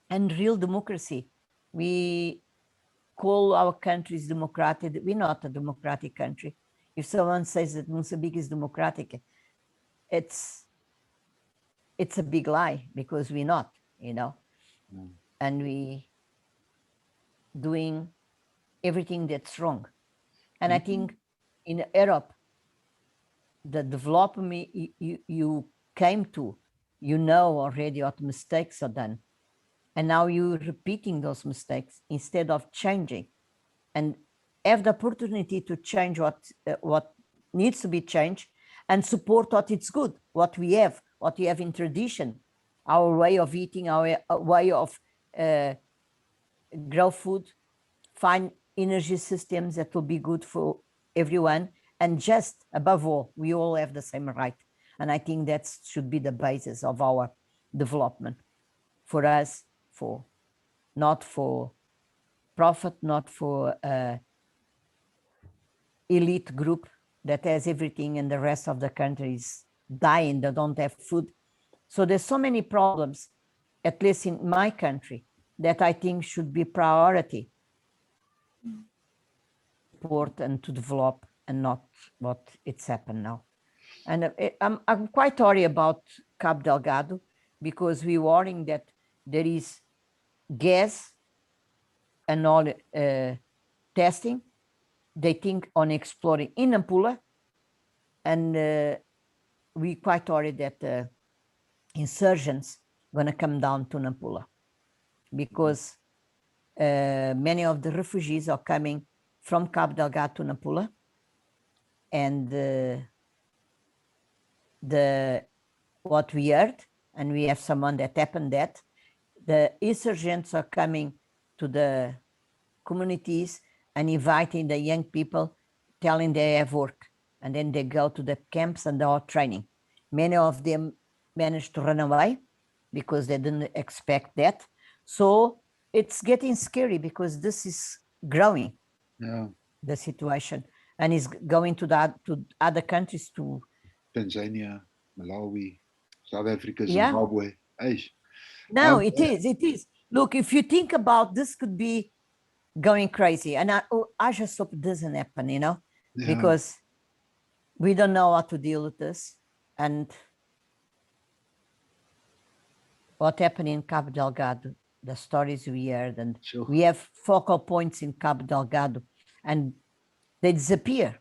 Speaker 2: and real democracy. We call our countries democratic. We're not a democratic country. If someone says that Mozambique is democratic, it's a big lie, because we're not, you know. And we doing everything that's wrong. And I think in Europe, the development you came to, you know already what mistakes are done. And now you're repeating those mistakes instead of changing, and have the opportunity to change what needs to be changed, and support what it's good, what we have in tradition, our way of eating, our way of grow food, find energy systems that will be good for everyone. And just above all, we all have the same right. And I think that should be the basis of our development for us, not for profit, not for elite group that has everything and the rest of the country is dying, they don't have food. So there's so many problems, at least in my country, that I think should be priority support and to develop, and not what it's happened now. And I'm quite worried about Cabo Delgado, because we're worrying that there is gas and all testing. They think on exploring in Nampula, and we quite worried that insurgents going to come down to Nampula, because many of the refugees are coming from Cabo Delgado to Nampula, and what we heard, and we have someone that happened, that the insurgents are coming to the communities and inviting the young people, telling they have work, and then they go to the camps and they are training. Many of them managed to run away because they didn't expect that. So it's getting scary, because this is growing, the situation, and is going to other countries, to
Speaker 1: Tanzania, Malawi, South Africa,
Speaker 2: Yeah.
Speaker 1: Zimbabwe.
Speaker 2: No, it is. Look, if you think about this, could be going crazy, and I just hope it doesn't happen, you know, because we don't know how to deal with this. And what happened in Cabo Delgado, the stories we heard, and we have focal points in Cabo Delgado, and they disappear.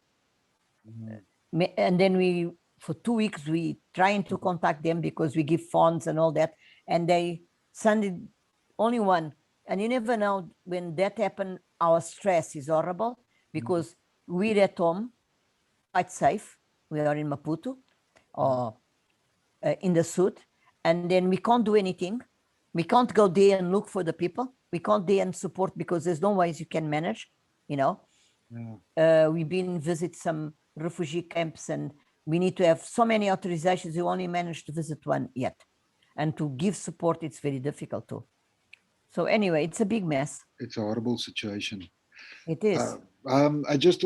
Speaker 2: And then for 2 weeks, we trying to contact them, because we give funds and all that, and they send it only one. And you never know, when that happens, our stress is horrible, because we're at home, quite safe. We are in Maputo or in the Sud, and then we can't do anything. We can't go there and look for the people. We can't there and support, because there's no ways you can manage, you know. We've been visit some refugee camps, and we need to have so many authorizations. You only managed to visit one yet. And to give support, it's very difficult too. So anyway, it's a big mess.
Speaker 1: It's a horrible situation.
Speaker 2: It is.
Speaker 1: I just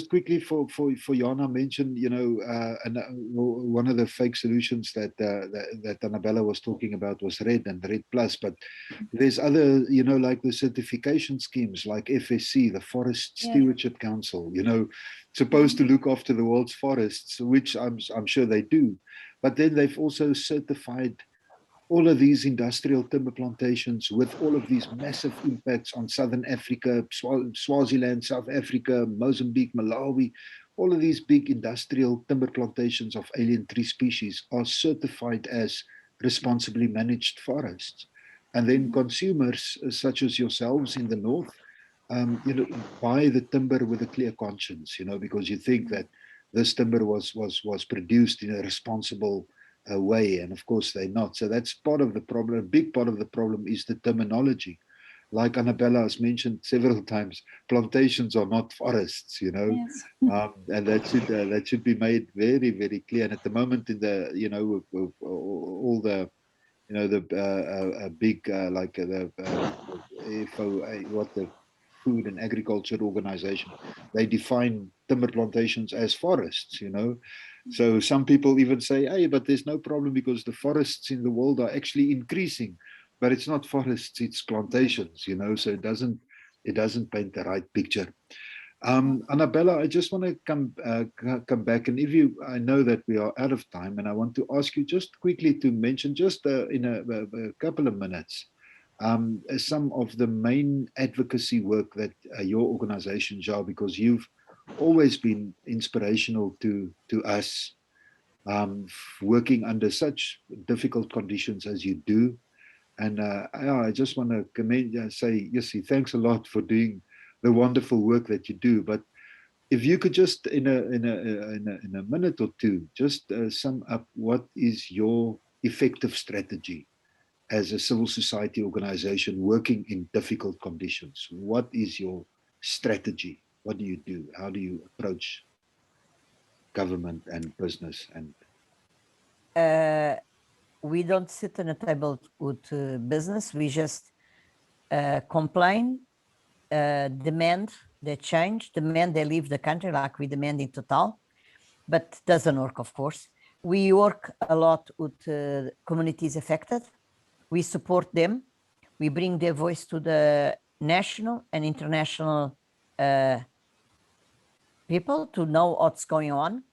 Speaker 1: quickly for Jana mentioned, one of the fake solutions that Anabela was talking about was RED and RED Plus, but there's other, like the certification schemes like FSC, the Forest Stewardship Council, supposed to look after the world's forests, which I'm sure they do, but then they've also certified all of these industrial timber plantations with all of these massive impacts on Southern Africa, Swaziland, South Africa, Mozambique, Malawi. All of these big industrial timber plantations of alien tree species are certified as responsibly managed forests. And then consumers such as yourselves in the north, buy the timber with a clear conscience, because you think that this timber was produced in a responsible way, and of course they're not. So that's part of the problem. A big part of the problem is the terminology. Like Anabela has mentioned several times, plantations are not forests,
Speaker 4: Yes.
Speaker 1: and that should be made very, very clear. And at the moment, in the with all the the big like the FOA, what the Food and Agriculture Organization, they define timber plantations as forests, So some people even say, hey, but there's no problem because the forests in the world are actually increasing, but it's not forests, it's plantations, so it doesn't paint the right picture. Anabela, I just want to come back, and I know that we are out of time, and I want to ask you just quickly to mention just in a couple of minutes, some of the main advocacy work that your organization, JAR, because you've always been inspirational to us, working under such difficult conditions as you do. And I just want to say, Yossi, thanks a lot for doing the wonderful work that you do. But if you could just in a minute or two, just sum up what is your effective strategy as a civil society organization working in difficult conditions. What is your strategy? What do you do? How do you approach government and business? And
Speaker 2: we don't sit on a table with business. We just complain, demand they change, demand they leave the country, like we demand in Total, but it doesn't work, of course. We work a lot with communities affected. We support them. We bring their voice to the national and international people to know what's going on.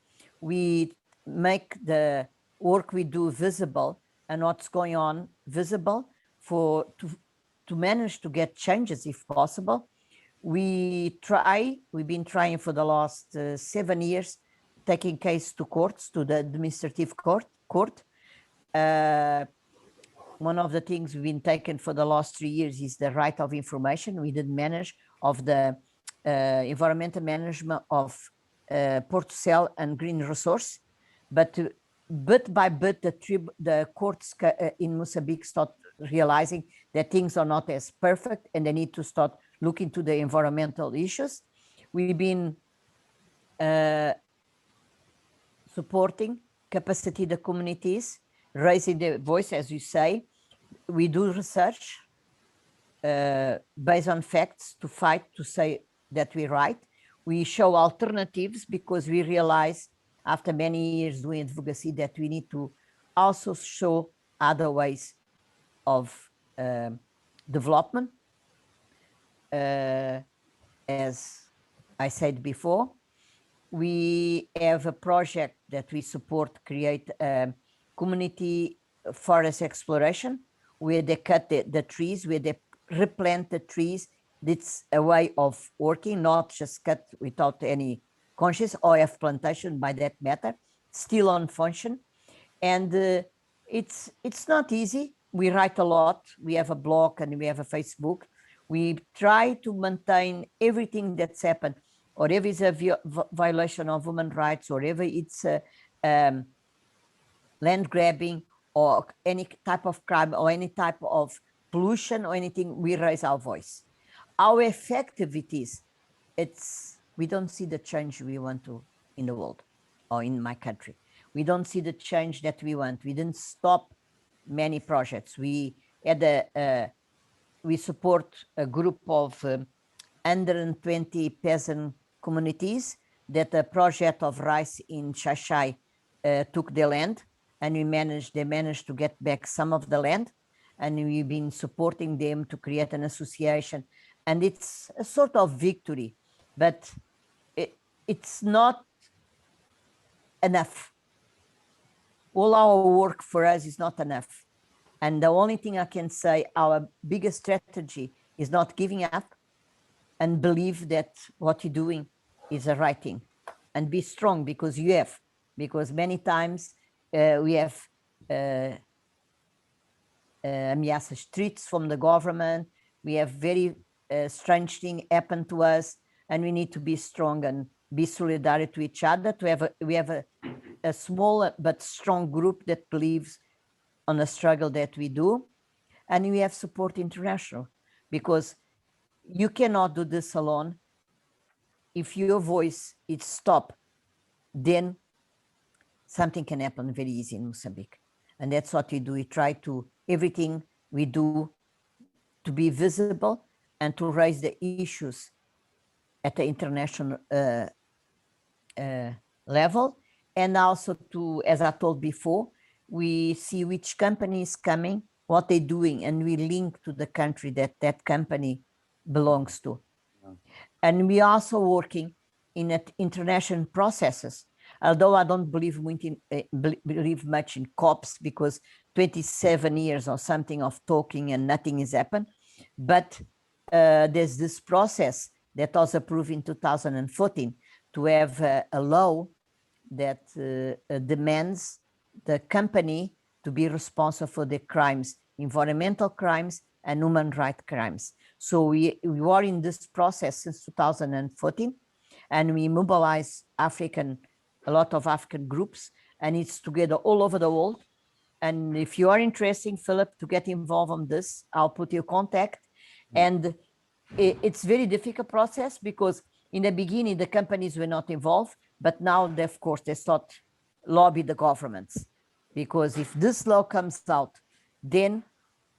Speaker 2: We make the work we do visible and what's going on visible to manage to get changes if possible. We've been trying for the last 7 years, taking case to courts, to the administrative court. One of the things we've been taken for the last 3 years is the right of information. We didn't manage of the environmental management of Porto Cell and green resource, but bit by bit, the courts in Mozambique start realizing that things are not as perfect and they need to start looking to the environmental issues. We've been supporting capacity the communities, raising their voice, as you say. We do research based on facts to fight to say that we're right. We show alternatives because we realize after many years doing advocacy that we need to also show other ways of development. As I said before, we have a project that we support, create community forest exploration, where they cut the trees, where they replant the trees. It's a way of working, not just cut without any conscious, or have plantation by that matter, still on function. And it's not easy. We write a lot. We have a blog and we have a Facebook. We try to maintain everything that's happened, or if it's a violation of human rights, or if it's land grabbing, or any type of crime, or any type of pollution, or anything, we raise our voice. How effective it is, we don't see the change we want to in the world. or in my country. We don't see the change that we want. We didn't stop many projects. We had we support a group of 120 peasant communities that a project of rice in Xai took the land, and they managed to get back some of the land, and we've been supporting them to create an association, and it's a sort of victory, but it's not enough. All our work for us is not enough. And the only thing I can say, our biggest strategy is not giving up and believe that what you're doing is the right thing, and be strong, because you have, because many times we have threats from the government. We have very strange things happen to us, and we need to be strong and be solidary to each other. We have a small but strong group that believes on the struggle that we do, and we have support international, because you cannot do this alone. If your voice is stopped, then something can happen very easy in Mozambique. And that's what we do. We try to, everything we do to be visible and to raise the issues at the international level. And also to, as I told before, we see which company is coming, what they're doing, and we link to the country that that company belongs to. Yeah. And we are also working in international processes, although I don't believe much in COPs, because 27 years or something of talking and nothing has happened. But there's this process that was approved in 2014 to have a law that demands the company to be responsible for the crimes, environmental crimes and human rights crimes. So we are in this process since 2014, and we mobilize a lot of African groups, and it's together all over the world. And if you are interested, Philip, to get involved on this, I'll put your contact. And it's very difficult process, because in the beginning, the companies were not involved, but now, of course, they start lobby the governments, because if this law comes out, then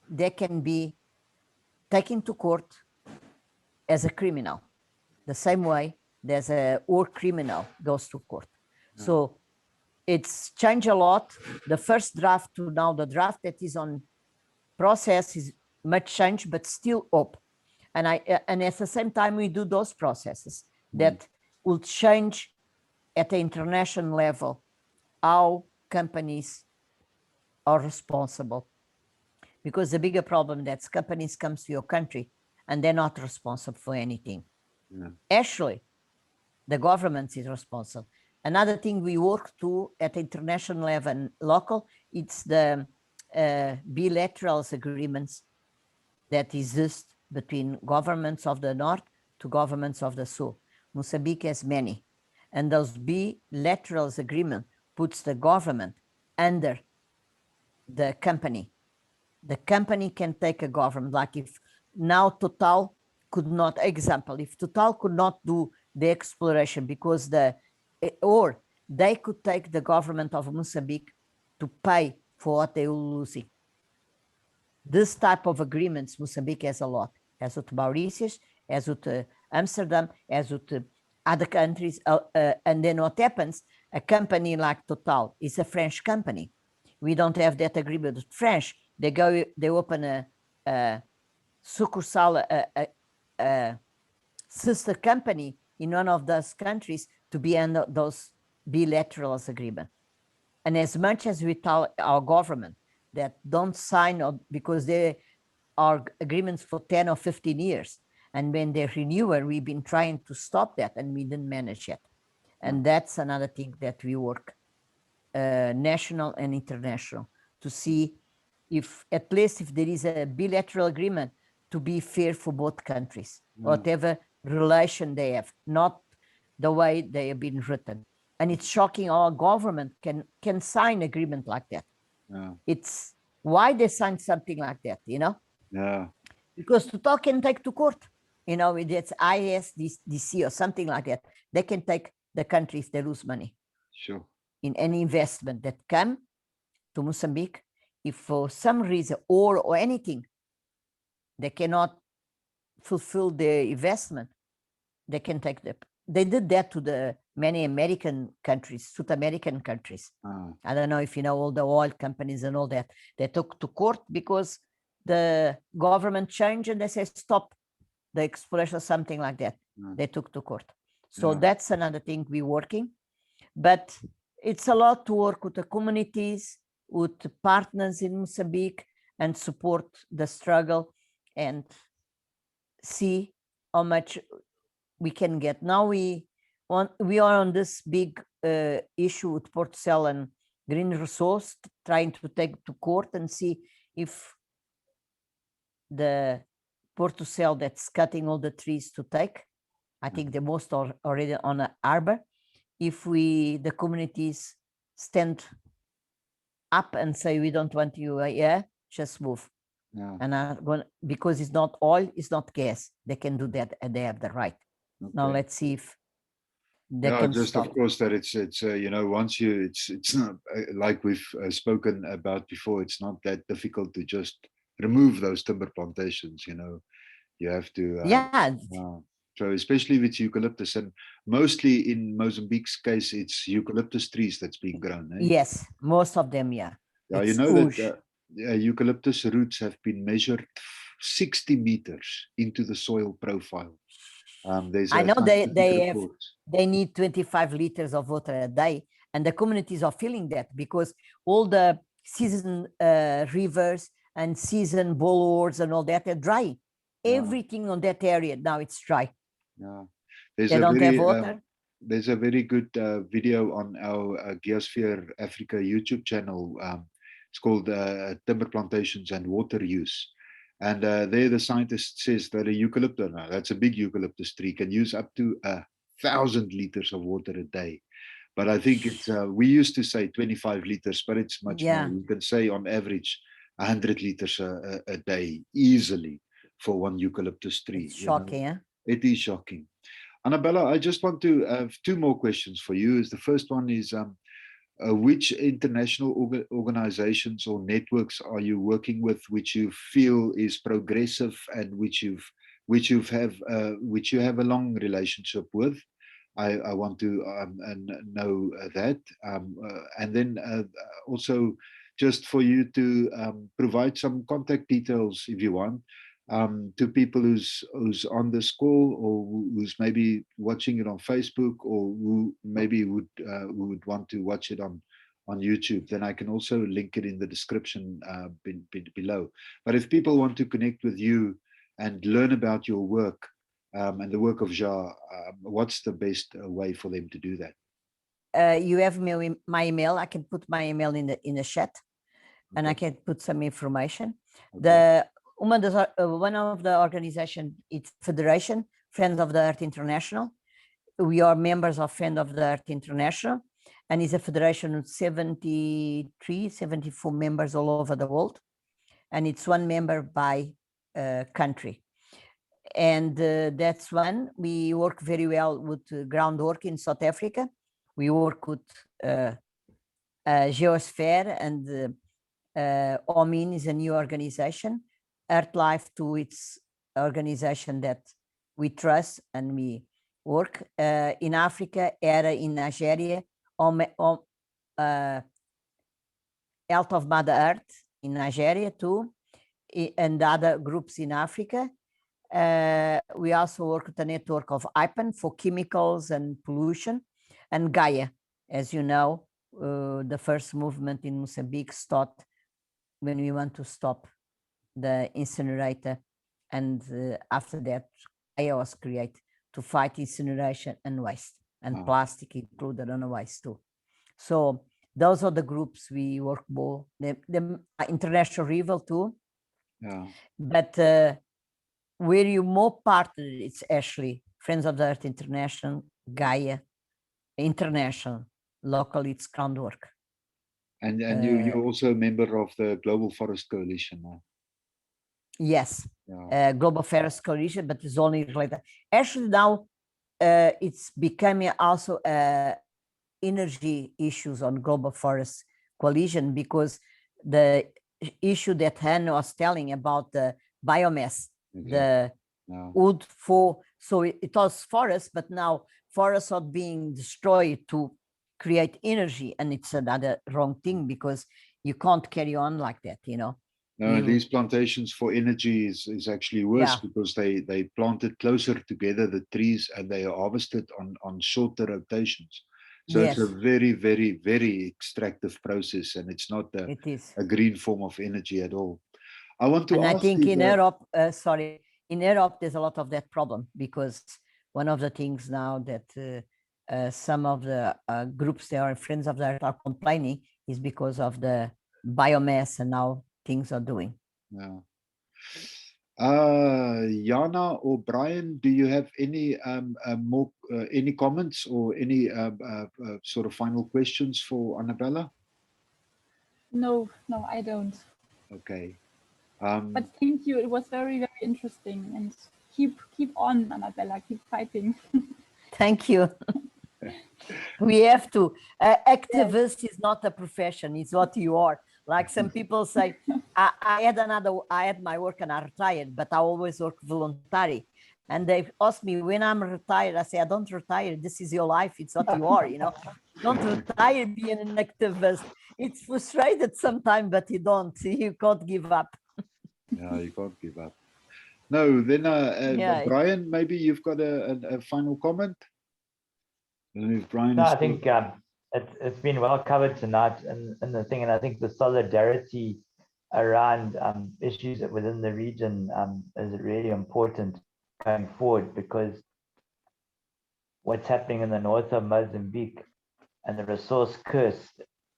Speaker 2: they can be taken to court as a criminal, the same way there's a war criminal goes to court. Yeah. So it's changed a lot. The first draft to now, the draft that is on process is much changed, but still up. And at the same time, we do those processes that will change at the international level how companies are responsible. Because the bigger problem that's companies come to your country and they're not responsible for anything. Yeah. Actually, the government is responsible. Another thing we work to at international level and local, it's the bilateral agreements that exist between governments of the north to governments of the south. Mozambique has many. And those bilateral agreements puts the government under the company. The company can take a government, like if now Total could not, example, if Total could not do the exploration because or they could take the government of Mozambique to pay for what they were losing. This type of agreements, Mozambique has a lot, as with Mauritius, as with Amsterdam, as with other countries. And then what happens, a company like Total is a French company. We don't have that agreement with French. They open a succursal, a sister company in one of those countries to be under those bilateral agreements. And as much as we tell our government that don't sign up, because they are agreements for 10 or 15 years. And when they renew it, we've been trying to stop that and we didn't manage yet. And that's another thing that we work national and international to see if at least if there is a bilateral agreement to be fair for both countries, whatever relation they have, not the way they have been written. And it's shocking our government can sign agreement like that. Yeah. It's why they sign something like that, you know? Yeah. Because Total can take to court, you know, it's ISDC or something like that. They can take the country if they lose money.
Speaker 1: Sure.
Speaker 2: in any investment that come to Mozambique. If for some reason or anything, they cannot fulfill the investment, they can take the. They did that to the many American countries, South American countries. I don't know if you know all the oil companies and all that. They took to court because the government changed and they say stop the exploration, something like that. They took to court. So that's another thing we're working. But it's a lot to work with the communities, with the partners in Mozambique, and support the struggle and see how much we can get. Now we are on this big issue with Portucel and Green Resource, trying to take to court and see if the Portucel that's cutting all the trees to take, I think the most are already on an arbor. If the communities stand up and say, we don't want you here, just move. And I'm going, because it's not oil, it's not gas. They can do that and they have the right. Okay. Now let's see if they can
Speaker 1: just
Speaker 2: stop.
Speaker 1: Of course that it's you know, once you, it's not like we've spoken about before, it's not that difficult to just remove those timber plantations, you know. You have to so especially with eucalyptus, and mostly in Mozambique's case, it's eucalyptus trees that's being grown. Eh?
Speaker 2: Yes, most of them, yeah.
Speaker 1: Yeah, you know that eucalyptus roots have been measured 60 meters into the soil profile.
Speaker 2: I know they need 25 liters of water a day, and the communities are feeling that because all the season rivers and season boulevards and all that are dry. Everything on that area now it's dry.
Speaker 1: Yeah,
Speaker 2: they don't have water.
Speaker 1: There's a very good video on our Geosphere Africa YouTube channel. It's called Timber Plantations and Water Use. And there the scientist says that a eucalyptus, now that's a big eucalyptus tree, can use up to 1,000 liters of water a day. But I think it's, we used to say 25 liters, but it's much more. You can say on average 100 liters a day easily for one eucalyptus tree.
Speaker 2: It's shocking, yeah?
Speaker 1: It is shocking. Anabela, I just want to have two more questions for you. The first one is, which international organizations or networks are you working with, which you feel is progressive and which you have a long relationship with? I want to know that, and then also just for you to provide some contact details if you want. To people who's on this call or who's maybe watching it on Facebook or who maybe would want to watch it on YouTube, then I can also link it in the description below. But if people want to connect with you and learn about your work and the work of JA, what's the best way for them to do that?
Speaker 2: You have my email. I can put my email in the chat, and I can put some information. Okay. One of the organization, it's Federation, Friends of the Earth International. We are members of Friends of the Earth International, and it's a federation of 73, 74 members all over the world. And it's one member by country. And that's one. We work very well with groundwork in South Africa. We work with Geosphere, and OMIN is a new organization. Earthlife to its organization that we trust and we work in Africa, ERA in Nigeria, Health of Mother Earth in Nigeria too, and other groups in Africa. We also work with a network of IPAN for chemicals and pollution, and Gaia, as you know, the first movement in Mozambique started when we want to stop the incinerator, and after that Gaia was created to fight incineration and waste, and plastic included on the waste too. So those are the groups we work more. The International Rival too. But where you more partner, it's actually Friends of the Earth International, Gaia International, local it's groundwork.
Speaker 1: And you're also a member of the Global Forest Coalition now.
Speaker 2: Yes, Global Forest Coalition, but it's only related. Actually, now it's becoming also a energy issues on global forest coalition, because the issue that Han was telling about the biomass, the wood for, so it was forest, but now forests are being destroyed to create energy, and it's another wrong thing, because you can't carry on like that, you know.
Speaker 1: No, these plantations for energy is actually worse, because they planted closer together, the trees, and they are harvested on shorter rotations. So it's a very, very, very extractive process, and it's not a green form of energy at all. I want to
Speaker 2: and
Speaker 1: ask
Speaker 2: I think
Speaker 1: you
Speaker 2: in Europe, in Europe, there's a lot of that problem, because one of the things now that some of the groups that are friends of the earth are complaining is because of the biomass and how things are doing.
Speaker 1: Yeah. Jana or Brian, do you have any more any comments or any sort of final questions for Anabela?
Speaker 4: No, I don't.
Speaker 1: Okay.
Speaker 4: But thank you. It was very, very interesting, and keep on, Anabela. Keep fighting.
Speaker 2: Thank you. We have to. Activist is not a profession; it's what you are. Like some people say, I had my work and I retired, but I always work voluntary. And they asked me when I'm retired. I say, I don't retire. This is your life. It's what you are. You know, don't retire being an activist. It's frustrated sometimes, but you don't. You can't give up.
Speaker 1: Yeah, you can't give up. No, then Brian, maybe you've got a final comment. I don't know if Brian
Speaker 3: I think it's been well covered tonight, and the thing, and I think the solidarity around issues within the region is really important going forward, because what's happening in the north of Mozambique and the resource curse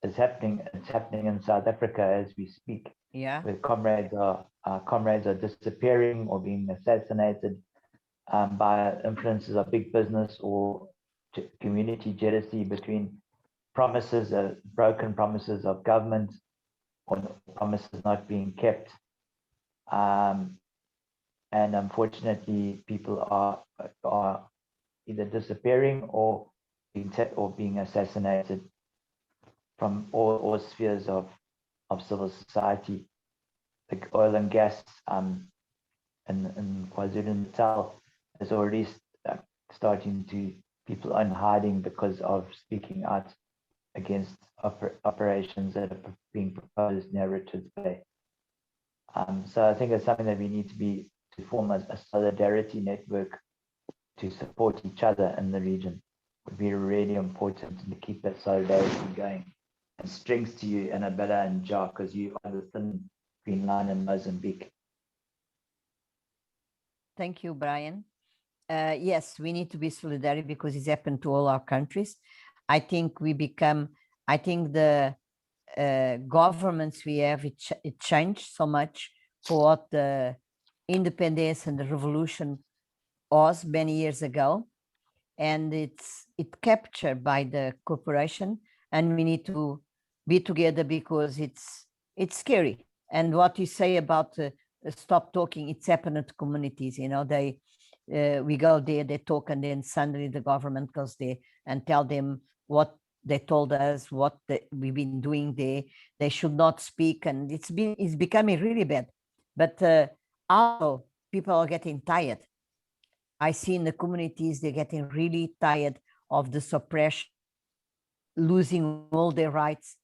Speaker 3: is happening. It's happening in South Africa as we speak.
Speaker 2: Yeah,
Speaker 3: where comrades are disappearing or being assassinated by influences of big business or community jealousy between promises, broken promises of government, or promises not being kept. And unfortunately, people are either disappearing or being assassinated from all spheres of civil society. The oil and gas in KwaZulu-Natal is already starting to, people are hiding because of speaking out against operations that are being proposed near Richards Bay. So I think it's something that we need to form a solidarity network to support each other in the region. Would be really important to keep that solidarity going. And strength to you, Anabela and Ja, because you are the thin green line in Mozambique.
Speaker 2: Thank you, Brian. Yes, we need to be solidary because it's happened to all our countries. I think the governments we have, it changed so much for what the independence and the revolution was many years ago. And it's captured by the corporation, and we need to be together because it's scary. And what you say about stop talking, it's happened to communities, you know, we go there, they talk, and then suddenly the government goes there and tell them what they told us, what we've been doing there. They should not speak, and it's becoming really bad. But also people are getting tired. I see in the communities, they're getting really tired of the suppression, losing all their rights.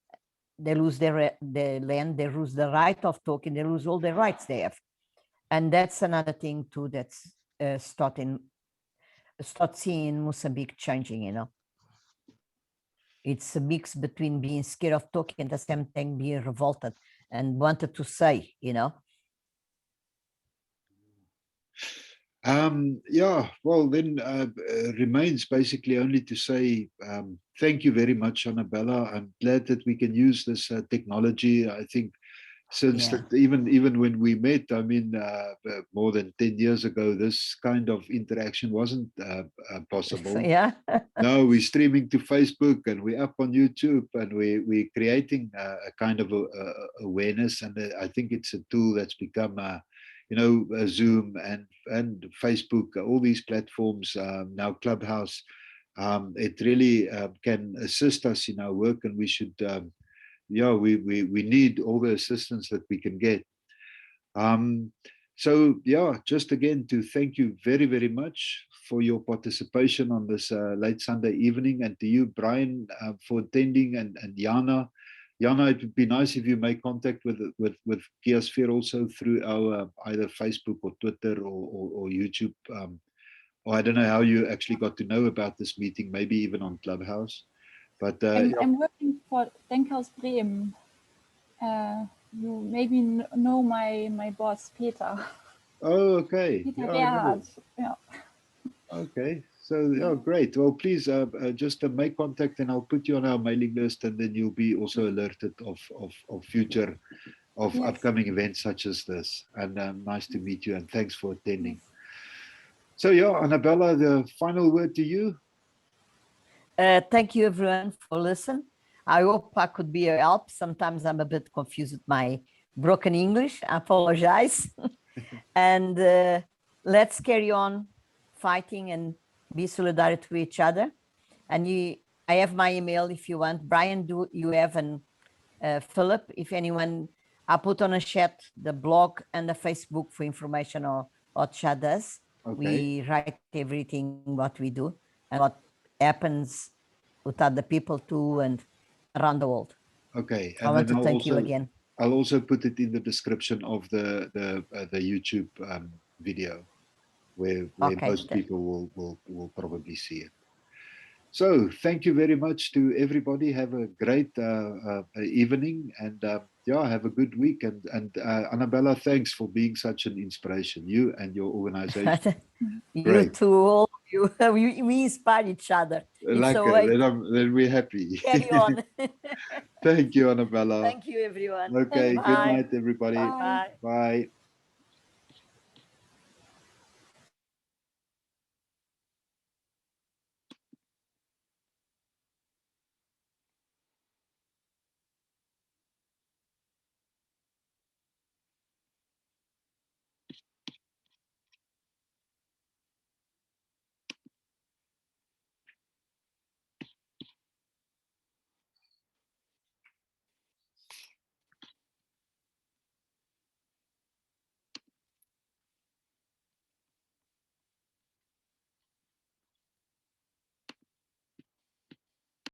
Speaker 2: They lose their land, they lose the right of talking, they lose all the rights they have. And that's another thing too that's start seeing Mozambique changing, you know. It's a mix between being scared of talking and the same thing being revolted and wanted to say, you know.
Speaker 1: Yeah, well, then remains basically only to say thank you very much, Anabela. I'm glad that we can use this technology. I think since even when we met, I mean, more than 10 years ago, this kind of interaction wasn't possible.
Speaker 2: Yeah.
Speaker 1: Now we're streaming to Facebook and we're up on YouTube, and we're creating a kind of awareness. And I think it's a tool that's become you know, Zoom and Facebook, all these platforms, now Clubhouse, It really can assist us in our work, and we should, we need all the assistance that we can get. So yeah, just again to thank you very, very much for your participation on this late Sunday evening, and to you, Brian, for attending, and Jana. Jana, it would be nice if you make contact with Geosphere also through our either Facebook or Twitter or YouTube. Or I don't know how you actually got to know about this meeting, maybe even on Clubhouse. But
Speaker 4: I'm working for Denkhaus Bremen. You maybe know my boss, Peter.
Speaker 1: Oh, okay.
Speaker 4: Peter
Speaker 1: Yeah,
Speaker 4: Gerhard. Yeah.
Speaker 1: okay. So, yeah, great. Well, please just make contact, and I'll put you on our mailing list, and then you'll be also alerted of future,
Speaker 4: Yes.
Speaker 1: upcoming events such as this. And nice to meet you, and thanks for attending. Yes. So, yeah, Anabela, the final word to you.
Speaker 2: Thank you, everyone, for listening. I hope I could be a help. Sometimes I'm a bit confused with my broken English. I apologize. And let's carry on fighting and be solidary to each other. And I have my email if you want. Brian, do you have, and Philip, if anyone, I put on a chat the blog and the Facebook for information or what Chad does. Okay. We write everything what we do and what happens with other people too and around the world. Okay. And I want to thank you again. I'll also put it in the description of the YouTube video where most people will probably see it. So thank you very much to everybody. Have a great evening, and yeah, have a good week. And Anabela, thanks for being such an inspiration. You and your organization. You too, all of you. We inspire each other. Like then we're happy. Carry on. Thank you, Anabela. Thank you, everyone. Okay, good night, everybody. Bye. Bye.